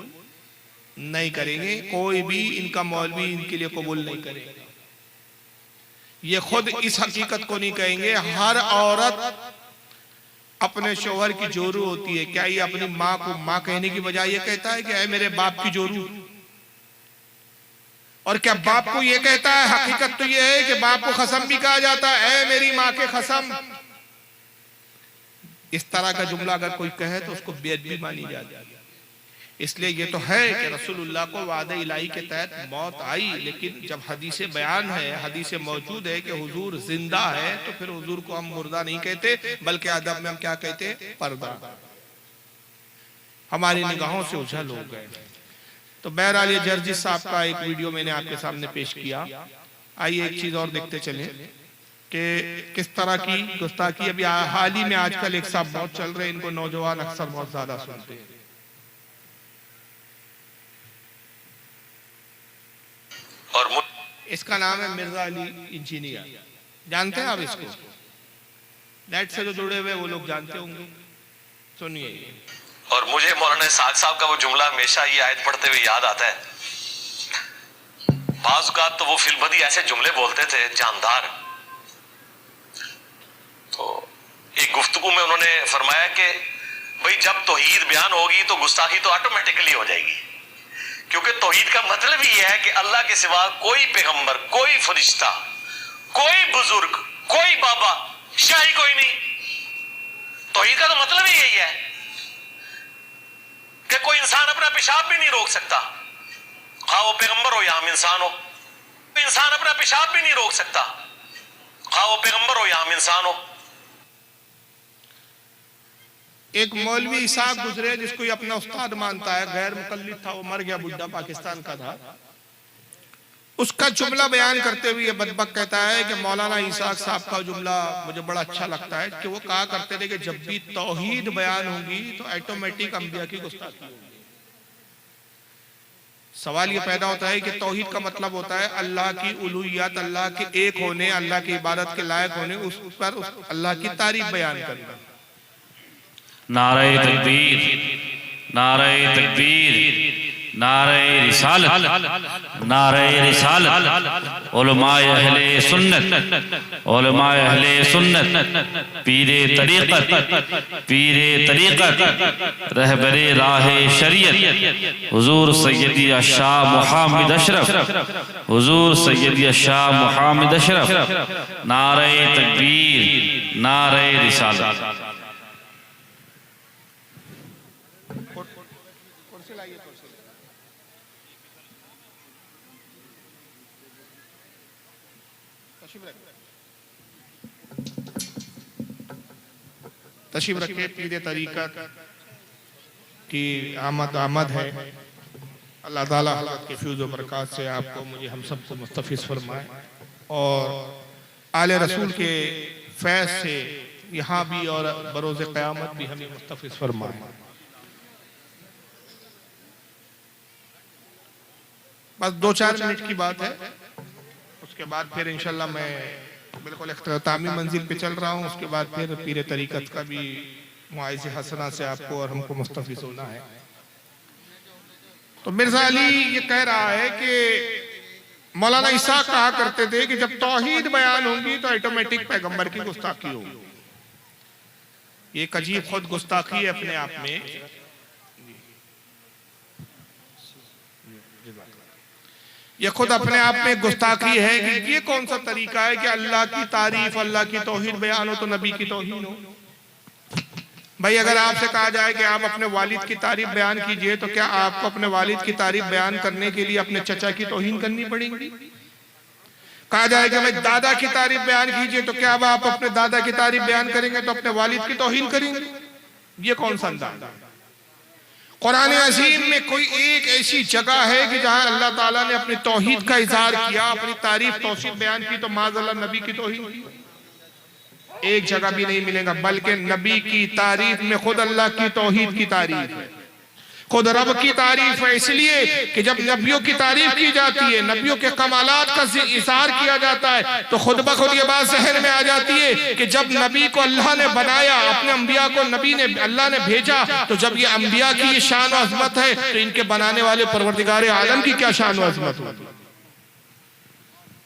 नहीं करेंगे, कोई भी इनका मौलवी इनके लिए कबूल नहीं करेगा। ये खुद इस हकीकत को नहीं कहेंगे। हर औरत अपने शौहर की जोरू होती है। क्या ये अपनी माँ को माँ कहने की बजाय ये कहता है कि ऐ मेरे बाप की जोरू? और क्या बाप को ये कहता है? हकीकत तो ये है कि बाप को खसम भी कहा जाता है, ऐ मेरी माँ के खसम। इस तरह का जुमला अगर कोई कहे तो उसको बेअदबी मानी जाती है। इसलिए ये तो है कि रसूलुल्लाह को वादे इलाही के तहत मौत आई, लेकिन जब हदीस बयान है, हदीस मौजूद है कि हुजूर जिंदा है, तो फिर हुजूर को हम मुर्दा नहीं कहते, बल्कि अदब में हम क्या कहते? पर्दा। हमारी निगाहों से उछल हो गए। तो बहरहाल ये जर्जिस साहब का एक वीडियो मैंने आपके सामने पेश किया। आइए एक चीज और देखते चले कि किस तरह की गुस्ताखी अभी हाल ही में आजकल एक साहब बहुत चल रहे हैं, इनको नौजवान अक्सर बहुत ज्यादा सुनते हैं। और इसका नाम है मिर्जा अली इंजीनियर। जानते हैं आप इसको? नेट से जो जुड़े हुए वो लोग जानते होंगे। सुनिए। और मुझे मौलाना साग साहब का वो जुमला हमेशा ये आयत पढ़ते हुए याद आता है। बाज़ औक़ात तो वो फिल्मदी ऐसे जुमले बोलते थे जानदार। तो एक गुफ्तगू में उन्होंने फरमाया कि भाई जब तौहीद बयान होगी तो गुस्ताखी तो ऑटोमेटिकली हो जाएगी, क्योंकि तौहीद का मतलब ही यह है कि अल्लाह के सिवा कोई पैगंबर, कोई फरिश्ता, कोई बुजुर्ग, कोई बाबा, शाही कोई नहीं। तौहीद का तो मतलब ही यही है कि कोई इंसान अपना पेशाब भी नहीं रोक सकता, खा वो पैगंबर हो या हम इंसान हो। इंसान अपना पेशाब भी नहीं रोक सकता, खा वो पैगंबर हो या हम इंसान हो। एक मौलवी इसाक गुजरे जिसको ये अपना उस्ताद मानता है, गैर मुकल्लिद था, वो मर गया, बुड्ढा पाकिस्तान का था। उसका जुमला बयान करते हुए ये बदबक कहता है कि मौलाना इसाक साहब का जुमला मुझे बड़ा अच्छा लगता है कि वो कहा करते थे कि जब भी तौहीद बयान होगी तो ऑटोमेटिक अंबिया की गुस्ताखी होगी। सवाल ये पैदा होता है कि तौहीद का मतलब होता है अल्लाह की उलूहियत, अल्लाह के एक होने, अल्लाह की इबादत के लायक होने, उस पर अल्लाह की तारीफ बयान करना। नारे तकबीर, नारे तकबीर, नारे रिसालत, नारे रिसालत, उलमाए अहले सुन्नत, उलमाए अहले सुन्नत, पीरे तरीक़त, पीरे तरीक़त, रहबरे राहे शरीयत, हुजूर सैयदी शाह मुहम्मद अशरफ, हुजूर सैयदी शाह मुहम्मद अशरफ। नारे तकबीर, नारे रिसालत। तशरीफ रखे। पीरे तरीक़त की आमद है। अल्लाह ताला हज़रत के फ्यूज़ व बरक़ात से आपको, मुझे, हम सबको मुस्तफ़िज़ फरमाए और आले रसूल के फैज़ से यहाँ भी और बरोज़ क़यामत भी हमें मुस्तफ़िज़ फरमाए। बस 2-4 मिनट की बात है, उसके बाद फिर इंशाल्लाह मैं बिल्कुल इख्तितामी मंजिल पे चल रहा हूँ। उसके बाद फिर पीरे तरीक़त का भी मुआइज़े हसना से आपको और हमको मुस्तफ़िज़ होना है। तो मिर्ज़ा अली ये कह रहा है कि मौलाना इसाक कहा करते थे कि जब तौहीद बयान होगी तो ऑटोमेटिक पैगंबर की गुस्ताखी होगी। ये एक अजीब खुद गुस्ताखी है अपने आप में। ये खुद अपने आप में गुस्ताखी है कि ये कौन सा तरीका है कि अल्लाह की तारीफ, अल्लाह की तौहीद बयान हो तो नबी की तौहीन हो। भाई अगर आपसे कहा जाए कि आप अपने वालिद की तारीफ बयान कीजिए तो क्या आपको अपने वालिद की तारीफ बयान करने के लिए अपने चचा की तौहीन करनी पड़ेगी? कहा जाए कि भाई दादा की तारीफ बयान कीजिए तो क्या अब आप अपने दादा की तारीफ बयान करेंगे तो अपने वालिद की तौहीन करेंगे? ये कौन सा अंदाज है? कुरान अज़ीम में कोई एक ऐसी जगह है कि जहां अल्लाह ताला ने अपनी तौहीद का इज़हार किया, अपनी तारीफ तौसीफ बयान की तो माज़अल्लाह नबी की तौहीन की? एक जगह भी नहीं मिलेगा। बल्कि नबी की तारीफ में खुद अल्लाह की तौहीद की तारीफ है, खुद रब की तारीफ है। इसलिए कि जब नबियों की तारीफ की जाती है, नबियों के कमालात का इज़हार किया जाता है, तो खुद ब खुद ये बात ज़हन में आ जाती है कि जब नबी को अल्लाह ने बनाया, अपने अंबिया को नबी ने, अल्लाह ने भेजा, तो जब ये अंबिया की ये शान और अज़मत है तो इनके बनाने वाले परवरदिगार आलम की क्या शान और अज़मत होगी।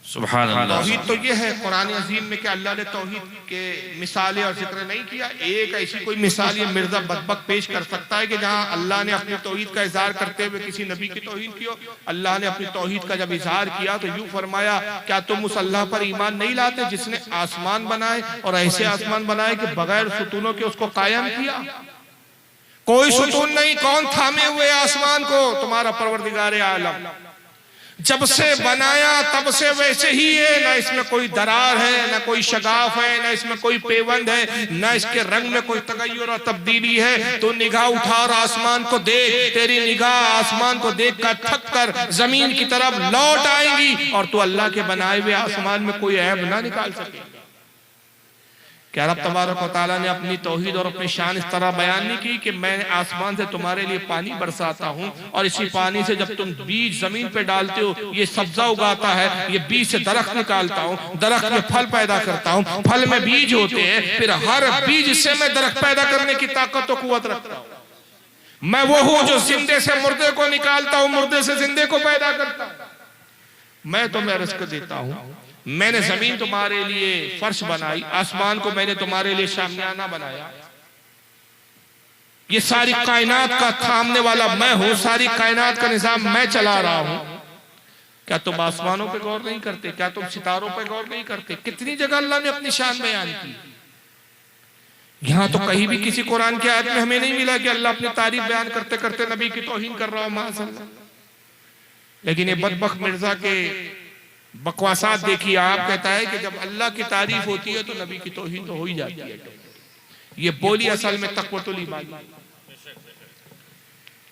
सुभान अल्लाह। तौहीद तो ये है कुरान अज़ीम में कि अल्लाह ने तौहीद के मिसालें और जिक्र नहीं किया। एक ऐसी कोई मिसाल ये मिर्जा बदबक पेश कर सकता है कि जहां अल्लाह ने अपनी तौहीद का इज़हार करते हुए किसी नबी की तौहीद की हो। अल्लाह ने अपनी तौहीद का जब इज़हार किया तो यूं फरमाया, क्या तुम उस अल्लाह पर ईमान नहीं लाते जिसने आसमान बनाए और ऐसे आसमान बनाए कि बगैर सुतूनों के उसको कायम किया? कोई सुतून नहीं, कौन थामे हुए आसमान को? तुम्हारा परवरदिगार आलम। जब से बनाया तब से वैसे ही है, ना इसमें कोई दरार है, ना कोई शगाफ है, ना इसमें कोई पेवंद है, ना इसके रंग में कोई तगय्युर और तब्दीली है। तो निगाह उठा और आसमान को देख, तेरी निगाह आसमान को देख कर थक कर जमीन की तरफ लौट आएंगी और तू अल्लाह के बनाए हुए आसमान में कोई ऐब ना निकाल सके। क्या रब तबारक व तआला ने अपनी तौहीद और अपनी शान इस तरह बयान नहीं की कि मैं आसमान से तुम्हारे लिए पानी बरसाता हूँ और इसी पानी से जब तुम बीज जमीन पे डालते हो ये सब्जा उगाता है, ये बीज से दरख्त निकालता हूँ, दरख्त में फल पैदा करता हूँ, फल में बीज होते हैं, फिर हर बीज से मैं दरख्त पैदा करने की ताकत और कुव्वत रखता हूँ। मैं वो हूँ जो जिंदे से मुर्दे को निकालता हूँ, मुर्दे से जिंदे को पैदा करता हूँ। मैं तुम्हें रिज़्क़ देता हूँ। मैंने जमीन तुम्हारे लिए फर्श बनाई, आसमान को मैंने तुम्हारे लिए शामियाना बनाया। ये सारी कायनात का थामने वाला मैं हूं, सारी कायनात का निजाम मैं चला रहा हूं। क्या तुम आसमानों पे गौर नहीं करते? क्या तुम सितारों पे गौर नहीं करते? कितनी जगह अल्लाह ने अपनी शान बयान की। यहां तो कहीं भी किसी कुरान की आयत में हमें नहीं मिला कि अल्लाह अपनी तारीफ बयान करते करते नबी की तौहीन कर रहा हो माज़अल्लाह। लेकिन ये बदबख्त मिर्जा के बकवासात देखिए आप, कहता है कि जब अल्लाह की तारीफ होती है तो नबी की तौहीन तो हो ही जाती है। ये बोली असल में तक़वतुल ईमान।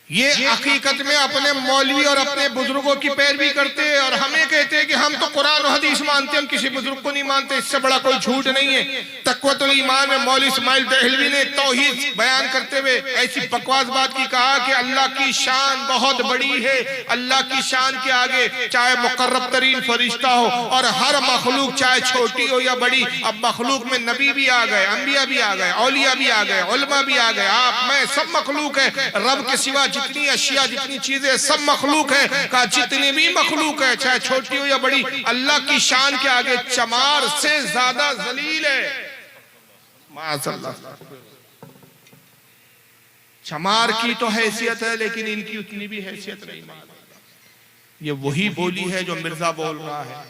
ये हकीकत में अपने मौलवी और अपने बुजुर्गों की पैरवी करते हैं और हमें कहते हैं कि हम तो कुरान और हदीस मानते हैं, हम किसी बुजुर्ग को नहीं मानते। इससे बड़ा कोई झूठ नहीं है। तक़वतुल ईमान में मौलवी इस्माइल दहलवी ने तौहीद बयान करते हुए ऐसी बकवास बात की, कहा कि अल्लाह की शान बहुत बड़ी है, अल्लाह की शान के आगे चाहे मुकर्रब तरीन फरिश्ता हो और हर मखलूक चाहे छोटी हो या बड़ी, अब मखलूक में नबी भी आ गए, अंबिया भी आ गए, औलिया भी आ गए, उलमा भी आ गए, आप मैं सब मखलूक है। रब के सिवा जितनी अशिया जितनी चीजें सब मखलूक है, का जितनी भी मखलूक है चाहे छोटी हो या बड़ी, अल्लाह की शान के आगे चमार से ज्यादा जलील है। माज़अल्लाह, चमार की तो हैसियत है लेकिन इनकी उतनी भी हैसियत नहीं। ये वही बोली है जो मिर्जा बोल रहा है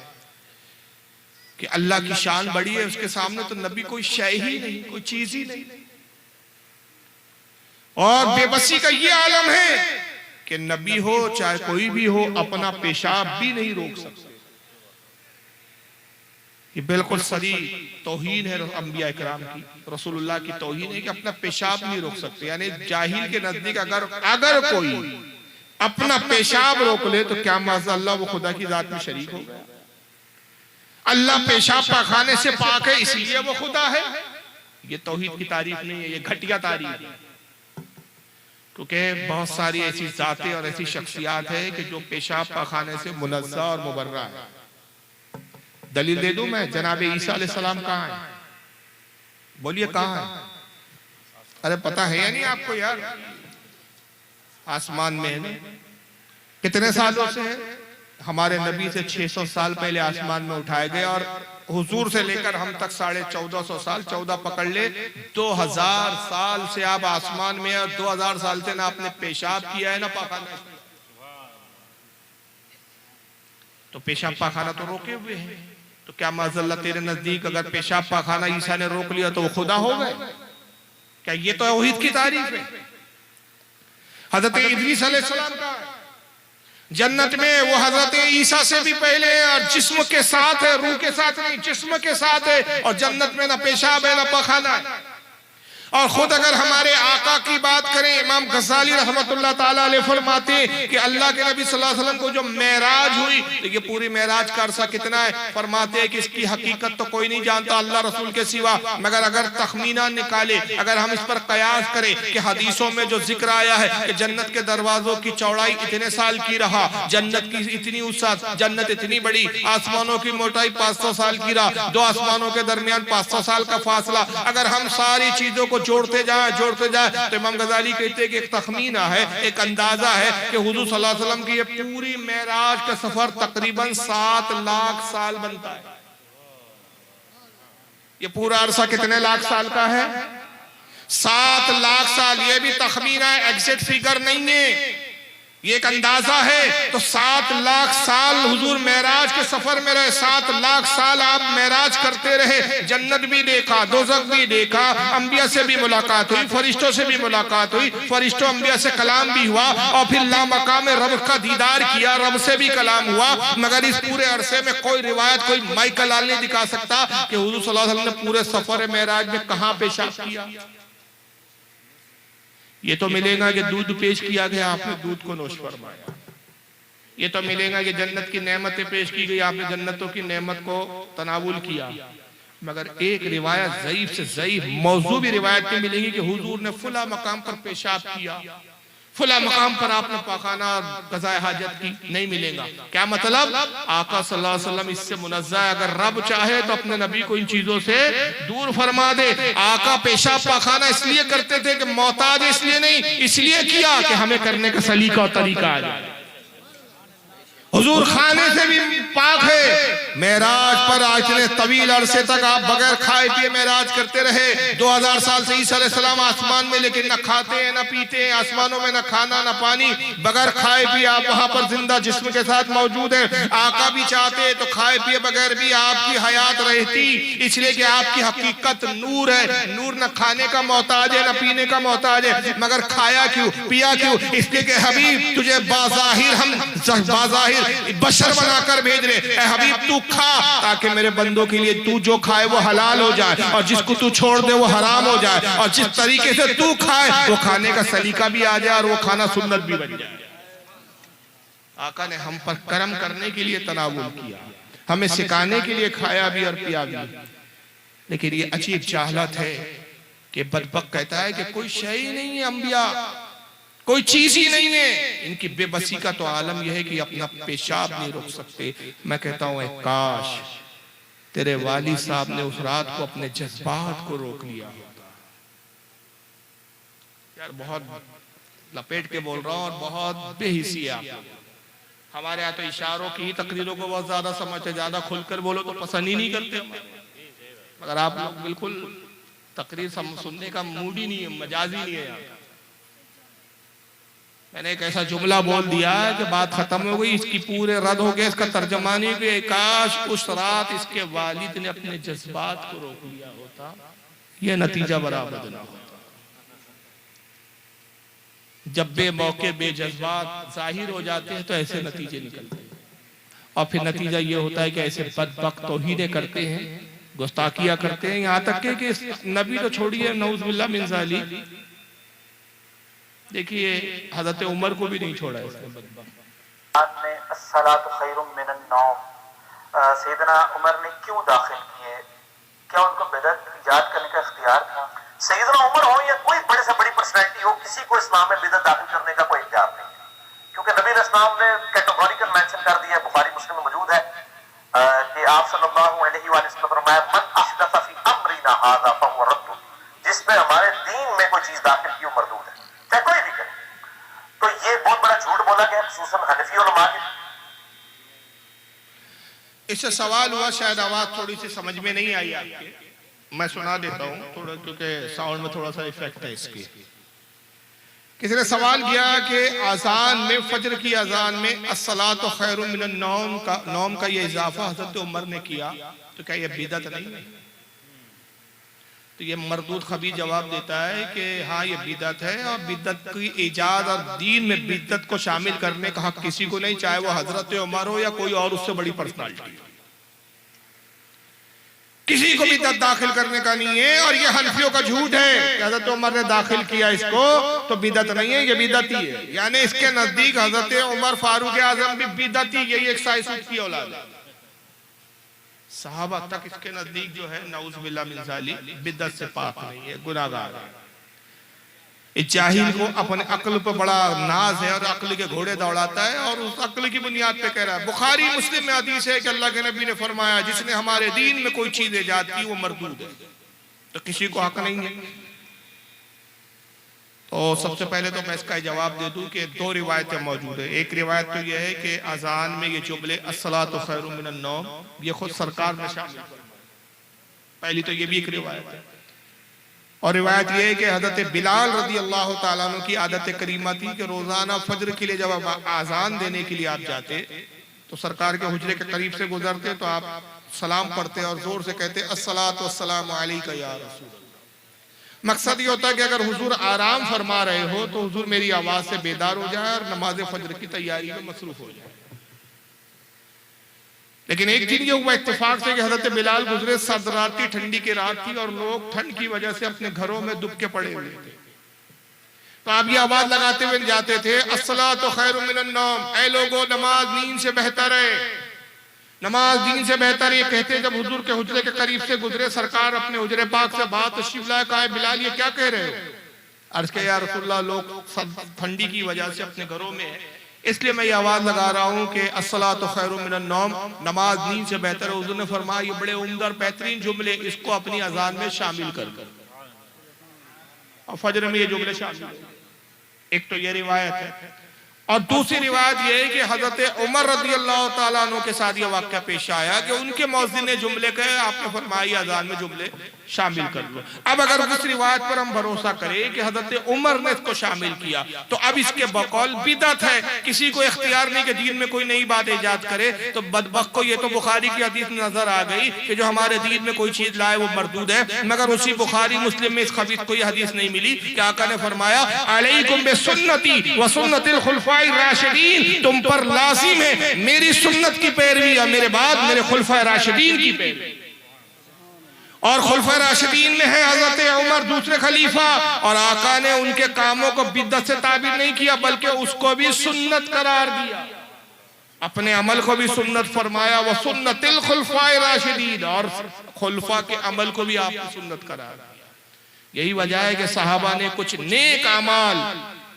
कि अल्लाह की शान बड़ी है, उसके सामने तो नबी कोई शय ही नहीं, कोई चीज ही नहीं। और बेबसी का ये आलम है कि नबी हो चाहे कोई भी हो अपना पेशाब भी नहीं रोक सकते। ये बिल्कुल सही तौहीन है अंबिया इकराम की, रसूलुल्लाह की तौहीन है कि अपना पेशाब नहीं रोक सकते। यानी जाहिल के नजदीक अगर कोई अपना पेशाब रोक ले तो क्या माज़अल्लाह वो खुदा की जात में शरीक हो गया। अल्लाह पेशाब पाखाने से पाक है इसलिए वो खुदा है। ये तौहीद की तारीफ नहीं है, ये घटिया तारीफ है। क्योंकि बहुत सारी ऐसी जातें और ऐसी शख्सियात है कि जो पेशाब पाखाने से मुनज़्ज़ा और मुबर्रा है। दलील दे दूं मैं, जनाब ईसा अलैहिस्सलाम कहाँ है? बोलिए कहाँ है? अरे पता है या नहीं आपको यार? आसमान में है ना। कितने सालों से है? हमारे नबी से 600 साल पहले आसमान में उठाए गए और हुजूर से लेकर हम तक 1450 साल, 14 पकड़ ले, 2000 साल से आप आसमान में और 2000 साल से ना आपने पेशाब किया है ना पाखाना। तो पेशाब पाखाना तो रोके हुए हैं। तो क्या माज़अल्लाह तेरे नजदीक अगर पेशाब पाखाना ईसा ने रोक लिया तो वो खुदा हो गए? क्या ये तो तौहीद की तारीफ है? हजरत इदरीस अलैहिस्सलाम का जन्नत में वो हजरत ईसा से भी पहले है और जिस्म के साथ है, रूह के साथ नहीं, जिस्म के साथ है। और जन्नत में ना पेशाब है ना पखाना है। और खुद अगर हमारे आका की बात करें, इमाम गज़ाली रहमतुल्लाह ताला अलैह फरमाते हैं कि अल्लाह के नबी सल्लल्लाहु अलैहि वसल्लम को जो मेराज हुई, देखिए पूरी मेराज का अरसा कितना है, फरमाते हैं कि इसकी हकीकत तो कोई नहीं जानता अल्लाह रसूल के सिवा, मगर अगर तखमीना निकाले, अगर हम इस पर कयास करें कि हदीसों में जो जिक्र आया है कि जन्नत के दरवाजों की चौड़ाई इतने साल की रहा, जन्नत की इतनी वसअत, जन्नत इतनी बड़ी, आसमानों की मोटाई 500 साल की रहा, दो आसमानों के दरमियान 500 साल का फासला, अगर हम सारी चीजों को जोड़ते जाए तो इमाम गज़ाली कहते हैं कि एक तखमीना है, एक अंदाजा है कि हुजूर सल्लल्लाहु अलैहि वसल्लम की ये पूरी मेराज का सफर तकरीबन 7 लाख साल बनता है। ये पूरा अरसा कितने लाख साल का है? 7 लाख साल। ये भी तखमीना है, एग्जैक्ट फिगर नहीं है, ये एक अंदाजा है। तो 7 लाख साल हुजूर मेराज के सफर में रहे, 7 लाख साल आप मेराज करते रहे, जन्नत भी देखा, दोज़ख भी देखा, अंबिया से भी मुलाकात हुई, फरिश्तों से भी मुलाकात हुई, फरिश्तों अंबिया से कलाम भी हुआ और फिर लामकाम रब का दीदार किया, रब से भी कलाम हुआ। मगर इस पूरे अरसे में कोई रिवायत, कोई माइकल आल नहीं दिखा सकता कि हुजूर सल्लल्लाहु अलैहि वसल्लम ने पूरे सफर मेराज में कहां पेशाब किया। ये तो मिलेगा कि दूध पेश किया गया, आपने दूध को नोश फरमाया। ये तो मिलेगा कि जन्नत की नेमतें पेश की गई, आपने जन्नतों की नेमत को तनावुल किया। मगर एक रिवायत ज़ईफ से ज़ईफ मौजू भी रिवायत में मिलेगी कि हुजूर ने फुला मकाम पर पेशाब किया, फुला मकाम पर आपने पाखाना क़ज़ाए हाजत की, नहीं मिलेगा। क्या मतलब? आका सल्लल्लाहु अलैहि वसल्लम इससे मुनज़्ज़ा है। अगर रब चाहे तो अपने नबी को इन चीजों से दूर फरमा दे। आका पेशाब पाखाना इसलिए करते थे कि मोहताज, इसलिए नहीं, इसलिए किया कि हमें करने का सलीका और तरीका आ जाए। हुजूर खाने से भी पाक है। मेराज पर इतने तवील अरसे तक आप बगैर खाए पिए मेराज करते रहे। 2000 साल से ईसा अलैहिस्सलाम आसमान में, लेकिन न खाते हैं न पीते हैं, आसमानों में न खाना न पानी, बगैर खाए पिए आप वहां पर जिंदा जिस्म के साथ मौजूद है। आका भी चाहते तो खाए पिए बगैर भी आपकी हयात रहती, इसलिए कि आपकी हकीकत नूर है। नूर न खाने का मोहताज है न पीने का मोहताज है, मगर खाया क्यों पिया क्यों? इसलिए कि हबीब तुझे बाज़ाहिर हम बाज़ाहिर बशर बनाकर भेज रहे। ऐ हबीब तू खा ताकि मेरे बंदों के लिए तू जो खाए वो हलाल हो जाए, और जिसको तू छोड़ दे वो हराम हो जाए, और जिस तरीके से तू खाए वो खाने का सलीका भी आ जाए और वो खाना सुन्नत भी बन जाए। आका ने हम पर करम करने के लिए तनावुल किया, हमें सिखाने के लिए खाया भी और पिया भी। लेकिन ये अजीब जाहलत है कि बदबख्त कहता है कि कोई शय ही नहीं है, अंबिया कोई चीज ही नहीं है। इनकी बेबसी का तो आलम यह है कि अपना पेशाब नहीं रोक सकते। मैं कहता हूं काश तेरे वाली साहब ने उस रात को अपने जज्बात को रोक लिया होता। यार बहुत लपेट के बोल रहा हूं और बहुत बेहिसी है आप। हमारे यहाँ तो इशारों की तकरीरों को बहुत ज्यादा समझते, ज्यादा खुलकर बोलो तो पसंद ही नहीं करते, मगर आप लोग बिल्कुल तकरीर सुनने का मूड ही नहीं है, मजाज ही नहीं है यहाँ। मैंने एक ऐसा जुमला बोल दिया कि बात खत्म हो गई, इसकी पूरे रद्द हो गए। इसका तर्जमा नहीं कि काश उस रात इसके वालिद ने अपने जज्बात को रोक लिया होता, यह नतीजा बराबर ना होता। जब बेमौके बेजज्बात जाहिर हो जाते हैं तो ऐसे नतीजे निकलते हैं, और फिर नतीजा ये होता है कि ऐसे बदबख्त तौहीदें करते हैं, गुस्ताखियां करते हैं, यहाँ तक कि नबी तो छोड़िए, नऊज़ुबिल्लाह मिन ज़ालिक, देखिए हजरत उमर को भी नहीं छोड़ा इसने। सैयदना उमर ने क्यों दाखिल किए? क्या उनको बिदअत ईजाद करने का इख्तियार था? सैयदना उमर हो या कोई बड़े से बड़ी पर्सनैलिटी हो, किसी को इस्लाम में बिदअत दाखिल करने का कोई इख्तियार नहीं है, क्योंकि नबी इस्लाम ने कैटेगोरिकल मेंशन कर दिया, बुखारी मुस्लिम में मौजूद है कि आप सल्लल्लाहु अलैहि वसल्लम ने फरमाया मन अहदथ फी अमरिना हाज़ा फहुव रद्द, जिसमें हमारे दीन में कोई चीज दाखिल की वो मरदूद है, चाहे कोई भी करे। तो ये बहुत बड़ा झूठ बोला गया खुसूसन हनफी उलमा के। इससे सवाल हुआ, शायद आवाज थोड़ी सी समझ में नहीं आई आपके, मैं सुना देता हूँ थोड़ा, क्योंकि साउंड में थोड़ा सा इफेक्ट है इसकी। किसी ने सवाल किया कि अजान में, फजर की अजान में अस्सलातु खैरुम मिनन नौम का ये इजाफा हजरत उमर ने किया, तो क्या ये बिदअत नहीं है? तो ये मरदूद खबीर जवाब देता है कि हाँ ये बिदअत है, और बिदअत की इजाद और दीन में बिदअत को शामिल करने का हक किसी को नहीं, चाहे वो हजरत उमर हो या कोई और उससे बड़ी पर्सनालिटी, किसी को बिदअत दाखिल करने का नहीं है। और ये हनफियों का झूठ है कि हजरत उमर ने दाखिल किया इसको तो बिदअत नहीं है, ये बिदअती है। यानी इसके नजदीक हजरत उमर फारूक आजम भी बिदअती, यही एक साइसुद की औलाद है। सहाबा तक इसके नजदीक जो है नऊज़ुबिल्लाह मिन ज़ालिक बिदअत से पाक नहीं है, गुनाहगार है। इस जाहिल को अपने अक्ल पर बड़ा नाज है और अक्ल के घोड़े दौड़ाता है, और उस अक्ल की बुनियाद पे कह रहा है। बुखारी मुस्लिम में हदीस है कि अल्लाह के नबी ने फरमाया जिसने हमारे दीन में कोई चीज ईजाद की वो मरदूद है, तो किसी को हक नहीं है। तो सबसे पहले तो मैं इसका जवाब दे दूं कि दो रिवायतें मौजूद है। एक रिवायत तो यह है कि अजान में ये जुमले अस्सलातु खैरुम मिनन नौम ये खुद सरकार ने शामिल, पहली तो ये भी एक रिवायत है। और रिवायत यह है कि हजरत बिलाल रज़ी अल्लाह ताला अन्हु की आदत करीमा थी कि रोजाना फजर के लिए जब आप आजान देने के लिए आप जाते तो सरकार के हुजरे के करीब से गुजरते तो आप सलाम पढ़ते और जोर से कहते अस्सलातु वस्सलामु अलैका या रसूल। मकसद ये होता है कि अगर हुजूर आराम फरमा रहे हो तो हुजूर मेरी आवाज से बेदार हो जाए और नमाज फजर की तैयारी में मसरूफ हो जाए। लेकिन एक दिन ये हुआ इत्तेफाक से कि हजरत बिलाल गुजरे, सदराती ठंडी की रात थी और लोग ठंड की वजह से अपने घरों में दुबके पड़े हुए थे। तो आप ये आवाज लगाते हुए जाते थे अस्सलातु खैरुम मिनन नौम, ऐ लोगों नमाज नींद से बेहतर है, नमाज दीन से बेहतर। ये कहते जब हुजूर के हुजरे के करीब से गुजरे, सरकार अपने हुजरे पाक से बात तशरीफ लाए, कहा बिलाल ये क्या कह रहे हो? अर्ज के या रसूलल्लाह लोग ठंडी की वजह से अपने घरों में है, इसलिए मैं ये आवाज लगा रहा हूँ कि अस्सलातु खैरुम मिनन नौम, नमाज दीन से बेहतर है। हुजूर ने फरमाया ये बड़े उम्दा और बेहतरीन जुमले, इसको अपनी अजान में शामिल कर। और फजर में ये जुमले शामिल, एक तो ये रिवायत है। और दूसरी रिवायत यह है कि हजरत उमर रज़ी अल्लाह ताला अन्हु के साथ यह वाक़या पेश आया कि उनके मौज़िन ने जुमले कहे, आपने फरमाया अज़ान में जुमले शामिल कर लो। अब अगर उस रिवायत पर हम भरोसा करें कि हजरत उमर ने इसको शामिल किया, तो अब इसके बकौल बिदअत है। किसी को इख्तियार नहीं कि दीन में कोई नई बात ईजाद करे, तो बदबख्त को ये तो बुखारी की हदीस में नजर आ गई कि जो हमारे दीन में कोई चीज लाए वो मरदूद है, मगर उसी बुखारी मुस्लिम में इस खबीस को यह हदीस नहीं मिली कि आका ने फरमाया अलैकुम बिसुन्नती व सुन्नतिल खुलफाए राशिदीन, तुम पर लाजिम है मेरी सुन्नत की पैरवी और मेरे बाद मेरे खुलफाए राशिदीन की पैरवी। और खुलफा राशिदीन में है हजरत उमर दूसरे खलीफा, और आका ने उनके कामों को बिद्दत से ताबीर नहीं किया बल्कि उसको भी सुन्नत करार दिया, अपने अमल को भी सुन्नत फरमाया। वह सुन्नतिल खुलफाए राशिदीन, और खुलफा के अमल को भी आपने सुन्नत करार दिया। यही वजह है कि सहाबा ने कुछ नेक अमाल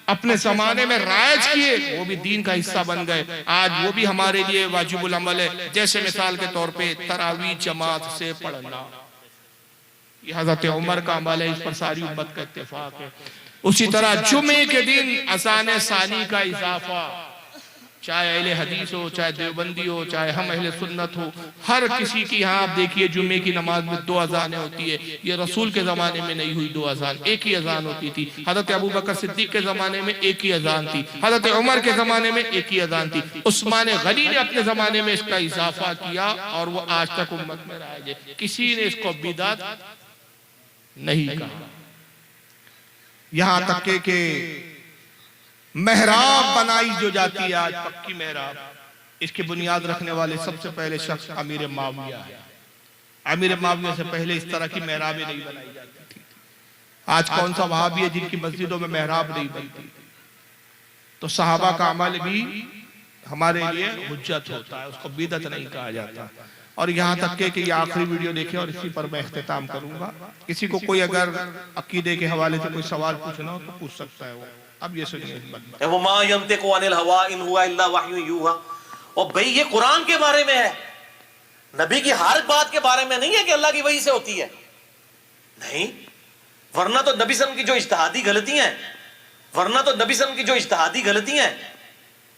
अपने जमाने में राइज किए, वो भी दीन का हिस्सा बन गए। आज वो भी हमारे लिए वाजिबुल अमल है। जैसे मिसाल के तौर पे तरावी जमात से पढ़ना, यह हज़रत उमर का अमल है, इस पर सारी उम्मत का इत्तेफाक है। उसी तरह जुमे के दिन अज़ान सानी का इजाफा, चाहे अहले हदीस हो, चाहे देवबंदी हो, चाहे हम अहले सुन्नत हो, हर किसी की यहाँ आप देखिए जुमे की नमाज में 2 अज़ानें होती है। ये रसूल के ज़माने में नहीं हुई 2 अज़ान, एक ही अज़ान होती थी। हज़रत अबू बकर सिद्दीक के ज़माने में एक ही अज़ान थी, हज़रत उमर के ज़माने में एक ही अज़ान थी, उस्मान गनी ने अपने ज़माने में इसका इजाफा किया और वो आज तक उम्मत में राइज है। किसी ने इसको बिदअत नहीं कहा। यहां तक के मेहराब बनाई जो जाती है आज, पक्की मेहराब, इसकी बुनियाद रखने वाले सबसे पहले शख्स अमीर माविया है। अमीर माविया से पहले इस तरह की मेहराबें नहीं बनाई जाती थी। आज कौन सा वहाबी है जिनकी मस्जिदों में मेहराब नहीं बनती? तो सहाबा का अमल भी हमारे लिए हुज्जत होता है, उसको बिदअत नहीं कहा जाता। और यहाँ तक के कि ये आखिरी वीडियो देखे और इसी पर मैं इख्तिताम करूंगा। किसी को कोई अगर अकीदे के हवाले से कोई सवाल पूछना हो तो पूछ सकता है वो। अब ये सुनिए, और भाई ये कुरान के बारे में है, नबी की हर बात के बारे में नहीं है कि अल्लाह की वही से होती है, नहीं। वरना तो नबी सल्लल्लाहु अलैहि वसल्लम की जो इज्तिहादी गलतियां हैं, वरना तो नबी सल्लल्लाहु अलैहि वसल्लम की जो इज्तिहादी गलतियां हैं,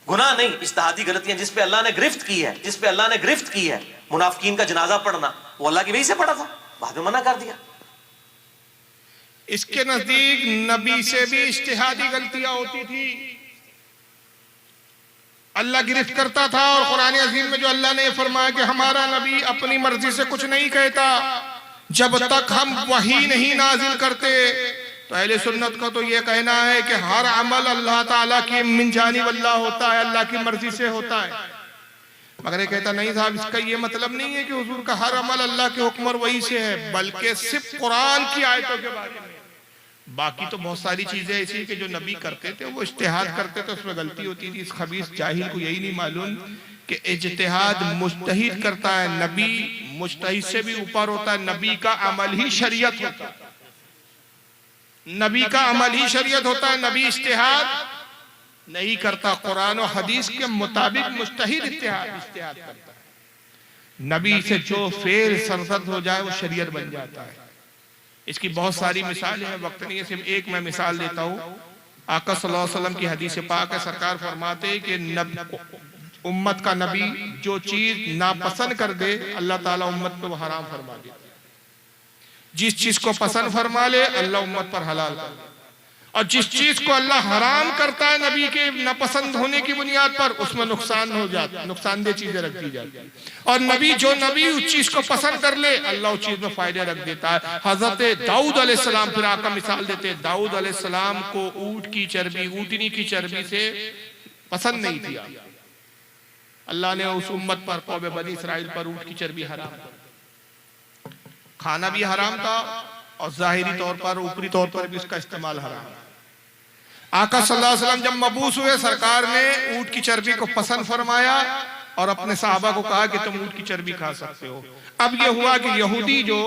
गुनाह नहीं, इज्तिहादी गलतियां जिस पे अल्लाह ने गिरफ्त की है, जिस पे अल्लाह ने गिरफ्त की है, मुनाफिकीन का जनाजा पढ़ना, वो अल्लाह की वही से पढ़ा था, बाद में मना कर दिया। इसके नजदीक नबी से भी इज्तिहादी गलतियां होती थी, अल्लाह गिरफ्त करता था। और कुरान अजीम में जो अल्लाह ने फरमाया कि हमारा नबी अपनी मर्जी से कुछ नहीं कहता जब तक हम वही नहीं नाजिल करते। तो अहले सुन्नत का तो ये कहना है कि हर अमल अल्लाह ताला की मिन जानिब अल्लाह होता है, अल्लाह की मर्जी से होता है। मगर ये कहता नहीं साहब, इसका ये मतलब नहीं है कि हुजूर का हर अमल अल्लाह के हुक्म और वही से है, बल्कि सिर्फ कुरान की आयतों के बारे में। बाकी तो बहुत सारी चीजें ऐसी कि जो नबी करते थे वो इज्तिहाद करते थे, उसमें गलती होती थी। इस खबीस जाहिल को यही नहीं मालूम कि इज्तिहाद मुज्तहिद करता है, नबी मुज्तहिद से भी ऊपर होता है। नबी का अमल ही शरीयत होता है, नबी का अमल ही शरीयत होता है। नबी इज्तिहाद नहीं करता, कुरान और हदीस के मुताबिक मुज्तहिद इज्तिहाद करता है। नबी से जो फेल सरजद हो जाए वो शरीयत बन जाता है। इसकी बहुत सारी मिसालें हैं, वक्त नहीं है, सिर्फ एक मैं मिसाल देता हूँ। आका सल्लल्लाहु अलैहि वसल्लम की हदीस पाक है, सरकार फरमाते हैं कि उम्मत का नबी जो चीज नापसंद कर दे अल्लाह ताला उम्मत पे वो हराम फरमा देता है। जिस चीज को पसंद फरमा ले अल्लाह उम्मत पर हलाल कर दे, और जिस चीज को अल्लाह हराम करता है नबी के नापसंद होने की बुनियाद पर, उसमें नुकसान हो जाता है, नुकसानदेह चीजें रख दी जाती है। और नबी उस चीज को पसंद कर ले अल्लाह उस चीज में फायदे रख देता है। हजरत दाऊद अलैहिस्सलाम, फिर आका मिसाल देते हैं, दाऊद अलैहिस्सलाम को ऊंट की चर्बी, ऊंटनी की चर्बी से पसंद नहीं थी। अल्लाह ने उस उम्मत पर, कौम बनी इसराइल पर ऊंट की चर्बी हराम कर, खाना भी हराम था और जाहिरी तौर पर, ऊपरी तौर पर भी इसका इस्तेमाल हराम। आका सल्लल्लाहु अलैहि वसल्लम जब मबूस हुए, सरकार ने ऊंट की चर्बी को पसंद फरमाया और अपने सहाबा को कहा कि तुम ऊंट की चर्बी खा सकते हो। अब यह हुआ कि यहूदी जो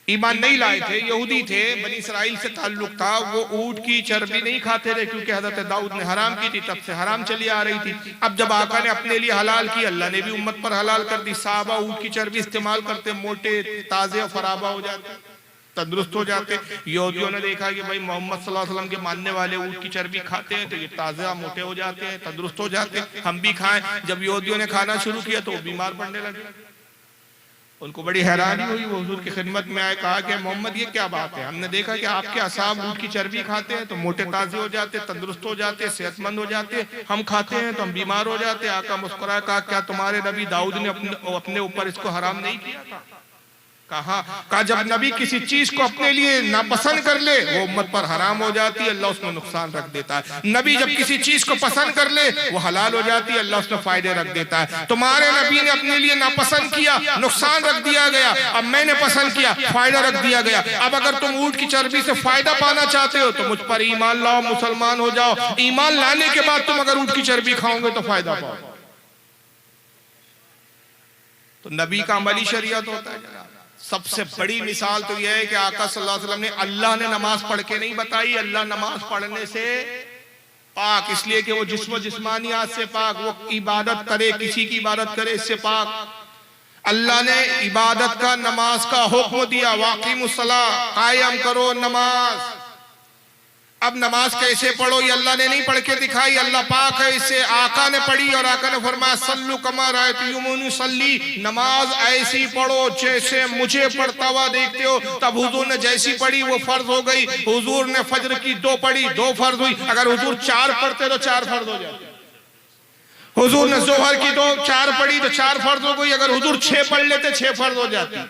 ईमान नहीं लाए थे, यहूदी थे, बनी इसराइल से ताल्लुक था, वो ऊंट की चर्बी नहीं खाते थे क्योंकि हजरत दाऊद ने हराम की थी, तब से हराम चली आ रही थी। अब जब आका ने अपने लिए हलाल की, अल्लाह ने भी उम्मत पर हलाल कर दी। सहाबा ऊंट की चर्बी इस्तेमाल करते, मोटे ताजे और फराबा हो जाते। तंदुरुस्त हो जाते। यहूदियों ने देखा कि भाई मोहम्मद सल्लल्लाहु अलैहि वसल्लम के मानने वाले ऊँट की चर्बी खाते हैं तो ये ताज़ा मोटे हो जाते हैं, तंदुरुस्त हो जाते हैं, हम भी खाएं। जब यहूदियों ने खाना शुरू किया तो वो बीमार पड़ने लगे। उनको बड़ी हैरानी हुई, वो हुजूर की खिदमत में आए, कहा कि मोहम्मद ये क्या बात है, हमने देखा कि आपके असाब ऊँट की चर्बी खाते हैं तो मोटे ताजे हो जाते, तंदुरुस्त हो जाते, सेहतमंद हो जाते, हम खाते हैं तो हम बीमार हो जाते। आका मुस्कुराया, कहा क्या तुम्हारे नबी दाऊद ने अपने ऊपर इसको हराम नहीं किया था? कहा जब नबी किसी चीज को अपने लिए नापसंद कर ले वो उम्मत पर हराम हो जाती है, अल्लाह उसमें नुकसान रख देता है। नबी जब किसी चीज को पसंद कर ले वो हलाल हो जाती है, अल्लाह उसमें फायदे रख देता है। तुम्हारे नबी ने अपने लिए नापसंद किया, नुकसान रख दिया गया, अब मैंने पसंद किया, फायदा रख दिया गया। अब अगर तुम ऊंट की चर्बी से फायदा पाना चाहते हो तो मुझ पर ईमान लाओ, मुसलमान हो जाओ। ईमान लाने के बाद तुम अगर ऊंट की चर्बी खाओगे तो फायदा पाओ। तो नबी का अमली शरीयत होता है। सबसे बड़ी मिसाल तो यह है कि आका सल्लल्लाहु अलैहि वसल्लम ने, अल्लाह ने नमाज पढ़ के नहीं बताई, अल्लाह नमाज पढ़ने से पाक, इसलिए कि वो जिस्मानियात से पाक, वो इबादत करे, किसी की इबादत करे, इससे पाक। अल्लाह ने इबादत का, नमाज का हुक्म दिया, वाक़िमुस्सलाह, कायम करो नमाज। अब नमाज कैसे पढ़ो ये अल्लाह ने नहीं पढ़ के दिखाई, अल्लाह पाक है, इससे आका ने पढ़ी और आका ने फरमाया सल्लु कमा रायतुमुनी सल्ली, नमाज ऐसी पढ़ो जैसे मुझे पढ़ता हुआ देखते हो। तब हुजूर ने जैसी पढ़ी वो फर्ज हो गई। हुजूर ने फजर की 2 पढ़ी, 2 फर्ज हुई। अगर हुजूर 4 पढ़ते तो 4 फर्ज हो जाते। हुजूर ने जोहर की 4 पढ़ी तो 4 फर्ज हो गई। अगर हुजूर 6 पढ़ लेते 6 फर्ज हो जाती।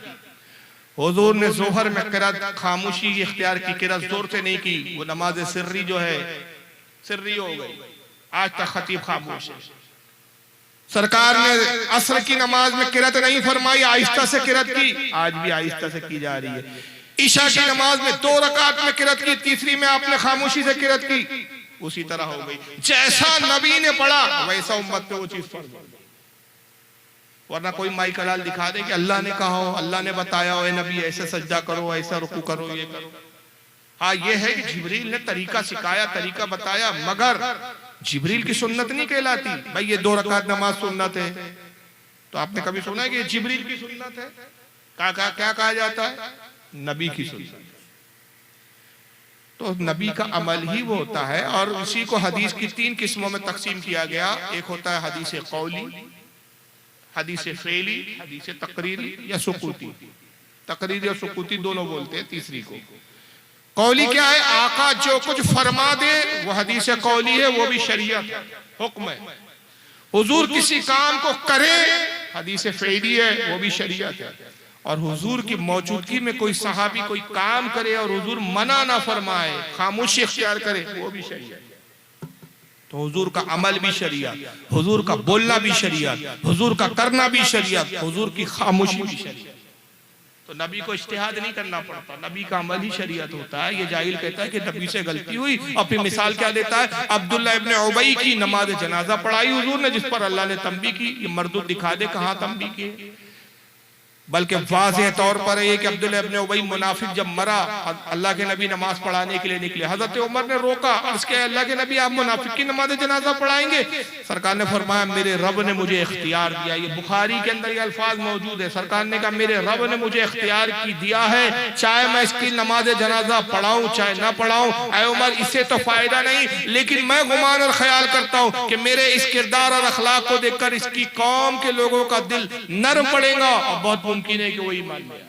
हुजूर ने जोहर में किरात खामोशी इख्तियार की, किरात जोर से नहीं की, वो नमाज सिर्री जो है सिर्री हो गई। आज तक खतीब खामोश है। सरकार ने असर की नमाज में किरात नहीं फरमाई, आहिस्ता से किरात की, आज भी आहिस्ता से की जा रही है। ईशा की नमाज में 2 रकात में किरात की, तीसरी में आपने खामोशी से किरात की, उसी तरह हो गई। जैसा नबी ने पढ़ा वैसा उम्मत पे वो चीज फर्ज हो। वरना कोई माई कलाल दिखा दे कि अल्लाह ने कहा हो, अल्लाह ने बताया हो, नबी ऐसे सजदा करो, ऐसा रुकू करो, ये करो। हाँ ये है कि जिब्रील ने तरीका सिखाया, तरीका बताया, मगर जिब्रील की सुन्नत नहीं कहलाती। भाई ये 2 रकात नमाज सुन्नत है, तो आपने कभी सुना है कि जिब्रील की सुन्नत है? क्या कहा जाता है? नबी की सुन्नत। तो नबी का अमल ही वो होता है। और इसी को हदीस की 3 किस्मों में तकसीम किया गया। एक होता है हदीस कौली, हदीस फेली, हदीस तकरीरी या सुकूती। तकरीरी और सुकूती दोनों बोलते हैं तीसरी को। कौली क्या है? आका जो कुछ फरमा दे वो हदीस कौली है, वो भी शरीयत है, हुक्म है। हुजूर किसी काम को करे, हदीस फेली है, वो भी शरीयत है। और हुजूर की मौजूदगी में कोई सहाबी कोई काम करे और हुजूर मना ना फरमाए, खामोशी इख्तियार करे, वो भी शरीयत। तो हुजूर का अमल भी शरीयत, हुजूर का बोलना भी शरीयत, हुजूर का करना भी शरीयत, हुजूर की खामोशी भी शरीयत। तो नबी को इज्तिहाद नहीं करना पड़ता, नबी का अमल ही शरीयत होता है। ये जाहिल कहता है कि नबी से गलती हुई, और फिर मिसाल क्या देता है? अब्दुल्ला इब्न उबई की नमाज जनाजा पढ़ाई हुजूर ने, जिस पर अल्लाह ने तंबी की। ये मरदूद दिखा दे कहाँ तंबी की, बल्कि वाज़ेह तौर पर है कि अब्दुल्ला इब्न उबई मुनाफिक जब मरा, अल्लाह के नबी नमाज पढ़ाने के लिए निकले, हजरत उमर ने रोका, अर्ज़ किया अल्लाह के नबी आप मुनाफिक की नमाज जनाजा पढ़ाएंगे? सरकार ने फरमाया मेरे रब ने मुझे इख्तियार दिया। ये बुखारी के अंदर ये अल्फाज मौजूद है। सरकार ने कहा मेरे रब ने मुझे इख्तियार की दिया है, चाहे मैं इसकी नमाज जनाजा पढ़ाऊं चाहे ना पढ़ाऊं। ऐ उमर इससे तो फायदा नहीं, लेकिन मैं गुमान और ख्याल करता हूं कि मेरे इस किरदार और अखलाक को देखकर इसकी कौम के लोगों का दिल नरम पड़ेगा और बहुत मुमकिन है कि वो ईमान ले आए।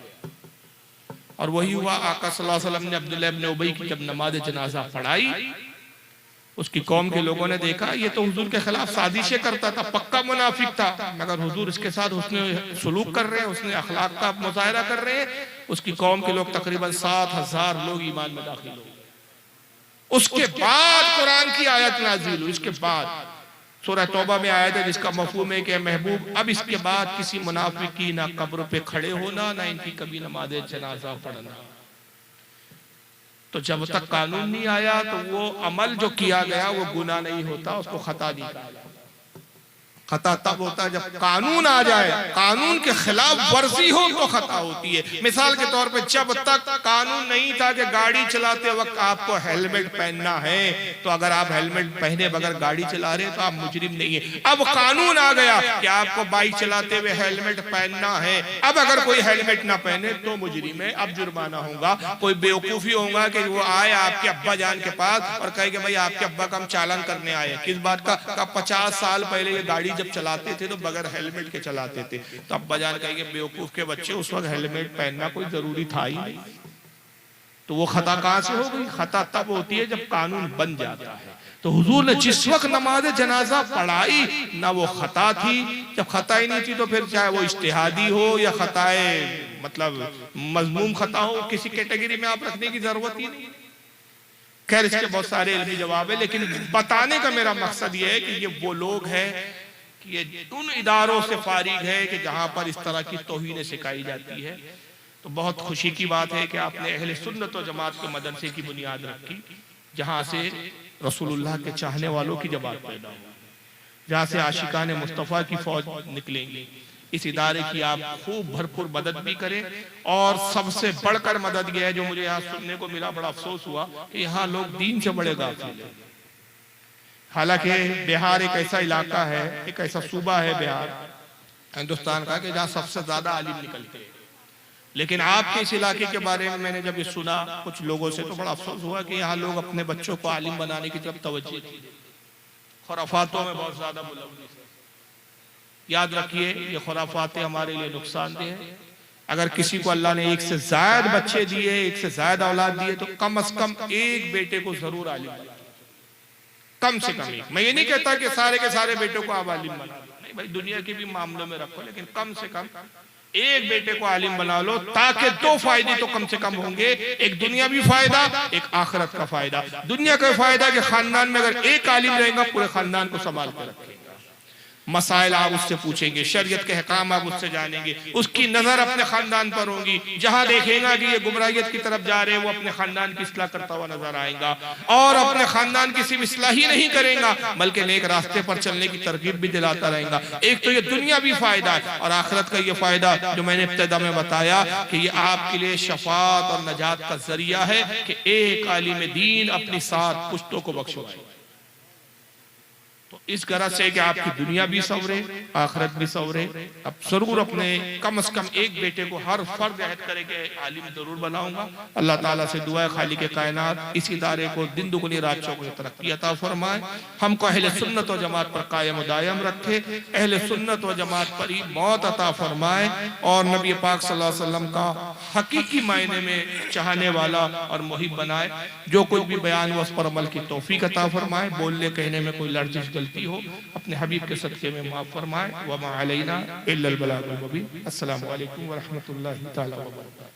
और वही हुआ। आका सल्लल्लाहु अलैहि वसल्लम ने अब्दुल्लाह इब्न उबई की जब नमाज जनाजा पढ़ाई, उसकी कौम के लोगों ने देखा ये तो हुजूर के खिलाफ साजिशें करता था, पक्का मुनाफिक था, मगर हुजूर इसके साथ उसने सलूक कर रहे हैं, उसने अखलाक का मुजाहिरा कर रहे हैं। उसकी कौम के लोग तकरीबन 7,000 लोग ईमान में दाखिल हुए। उसके बाद कुरान की आयत नाज़िल हुई। इसके बाद सूरह तौबा में आयत है जिसका मफहूम है कि महबूब अब इसके बाद किसी मुनाफिक की ना कब्र पे खड़े होना, ना इनकी कभी नमाज जनाजा पढ़ना। तो जब तक कानून नहीं आया तो वो अमल जो किया गया वो गुनाह नहीं होता, उसको खता नहीं कहा। खता तब होता है जब कानून आ जाए, कानून के खिलाफ वर्जी हो तो खता होती है। मिसाल के तौर पे जब तक कानून नहीं था कि गाड़ी चलाते वक्त आपको हेलमेट पहनना है, तो अगर आप हेलमेट पहने बगैर गाड़ी चला रहे हैं तो आप मुजरिम नहीं है। अब कानून आ गया कि आपको बाइक चलाते हुए हेलमेट पहनना है, अब अगर कोई हेलमेट ना पहने तो मुजरिम है, अब जुर्माना होगा। कोई बेवकूफी होगा कि वो आए आपके अब्बा जान के पास और कहे कि भाई आपके अब्बा का हम चालान करने आए, किस बात का? 50 साल पहले ये गाड़ी जब चलाते थे तो बगैर हेलमेट के चलाते थे। तो अब्बा जान कहेंगे बेवकूफ के बच्चे, उस वक्त हेलमेट पहनना कोई जरूरी था ही नहीं। तो वो खता कहां से हो गई? खता तब होती है जब कानून बन जाता है। तो हुजूर ने जिस वक्त नमाज जनाजा पढ़ाई ना वो खता थी, जब खता ही नहीं थी तो फिर चाहे वो इज्तिहादी हो या खताए मतलब मजमूम खता हो, किसी कैटेगरी में आप रखने की जरूरत ही नहीं। खैर इसके बहुत सारे इल्मी जवाब है, लेकिन बताने का मेरा मकसद ये है कि ये वो लोग हैं कि ये उन इदारों से फारिग है कि जहां पर इस तरह की तौहीन सिखाई जाती है। तो बहुत खुशी की बात है कि आपने अहले सुन्नत व जमात के मदरसे की बुनियाद रखी, जहां से रसूलुल्लाह के चाहने वालों की जमात पैदा हो, जहां से आशिकान मुस्तफ़ा की फौज निकलेंगी। इस इदारे की आप खूब भरपूर मदद भी करें। और सबसे बढ़कर मदद यह है जो मुझे यहाँ सुनने को मिला, बड़ा अफसोस हुआ कि यहाँ लोग दीन से बड़े गाफिल हैं। हालांकि बिहार एक ऐसा इलाका है, एक ऐसा सूबा है बिहार हिंदुस्तान का कि जहाँ सबसे ज्यादा आलिम निकलते हैं। लेकिन आपके इस इलाके के बारे में मैंने जब ये सुना कुछ लोगों से तो बड़ा अफसोस हुआ कि यहाँ लोग अपने बच्चों को आलिम बनाने की तरफ तवज्जो नहीं देते, खुराफातों में बहुत ज्यादा मुलव्वस है। याद रखिए ये खुराफातें हमारे लिए नुकसानदेह है। अगर किसी को अल्लाह ने एक से ज्यादा बच्चे दिए, एक से ज्यादा औलाद दिए, तो कम से कम एक बेटे को जरूर आलिम बनाए, कम से कम एक। मैं ये नहीं कहता कि सारे के सारे बेटों को आप आलिम बना लो, नहीं भाई, दुनिया के भी मामलों में रखो, लेकिन कम से कम एक बेटे को आलिम बना लो, ताकि दो फायदे तो कम से कम होंगे, एक दुनियावी फायदा, एक आखिरत का फायदा। दुनिया का फायदा कि खानदान में अगर एक आलिम रहेगा पूरे खानदान को संभाल के रखेगा, मसाइल आप उससे पूछेंगे, शरीयत के अहकाम आप उससे जानेंगे, उसकी नजर अपने खानदान पर होगी। जहां देखेगा कि ये गुमराहियत की तरफ जा रहे हैं वो अपने खानदान की इस्लाह करता हुआ नजर आएगा, और अपने खानदान की सिर्फ इस्लाह ही नहीं करेगा बल्कि नेक रास्ते पर चलने की तरकीब भी दिलाता रहेगा। एक तो ये दुनियावी फायदा है, और आखिरत का ये फायदा जो मैंने इब्तिदा में बताया कि ये आपके लिए शफात और नजात का जरिया है कि एक आलिम दीन अपनी 7 पुश्तों को बख्शवाए। तो इस गरज से कि आपकी दुनिया भी संवरे, आखिरत भी संवरे, अब जरूर अपने कम से कम एक बेटे को हर फर्द अहद करे कि आलिम जरूर बनाऊंगा। अल्लाह ताला से दुआ है खालिक कायनात इस इदारे को दिन दुगनी रात चौगुनी तरक्की अता फरमाए, हमको अहले सुन्नत व जमात पर कायम दायम रखे, अहले सुन्नत व जमात पर ही मौत अता फरमाए, और नबी पाक सल्लल्लाहु अलैहि वसल्लम का हकीकी मायने में चाहने वाला और मुहिब बनाए। जो कुछ भी बयान हुआ उस पर अमल की तौफीक अता फरमाए, बोलने कहने में कोई लर्जिश गलती हो अपने हबीब के सदके में माफ फरमाए। वमा अलैना इल्लल बलागुल मुबीन। अस्सलामु अलैकुम व रहमतुल्लाहि तआला व बरकातहू।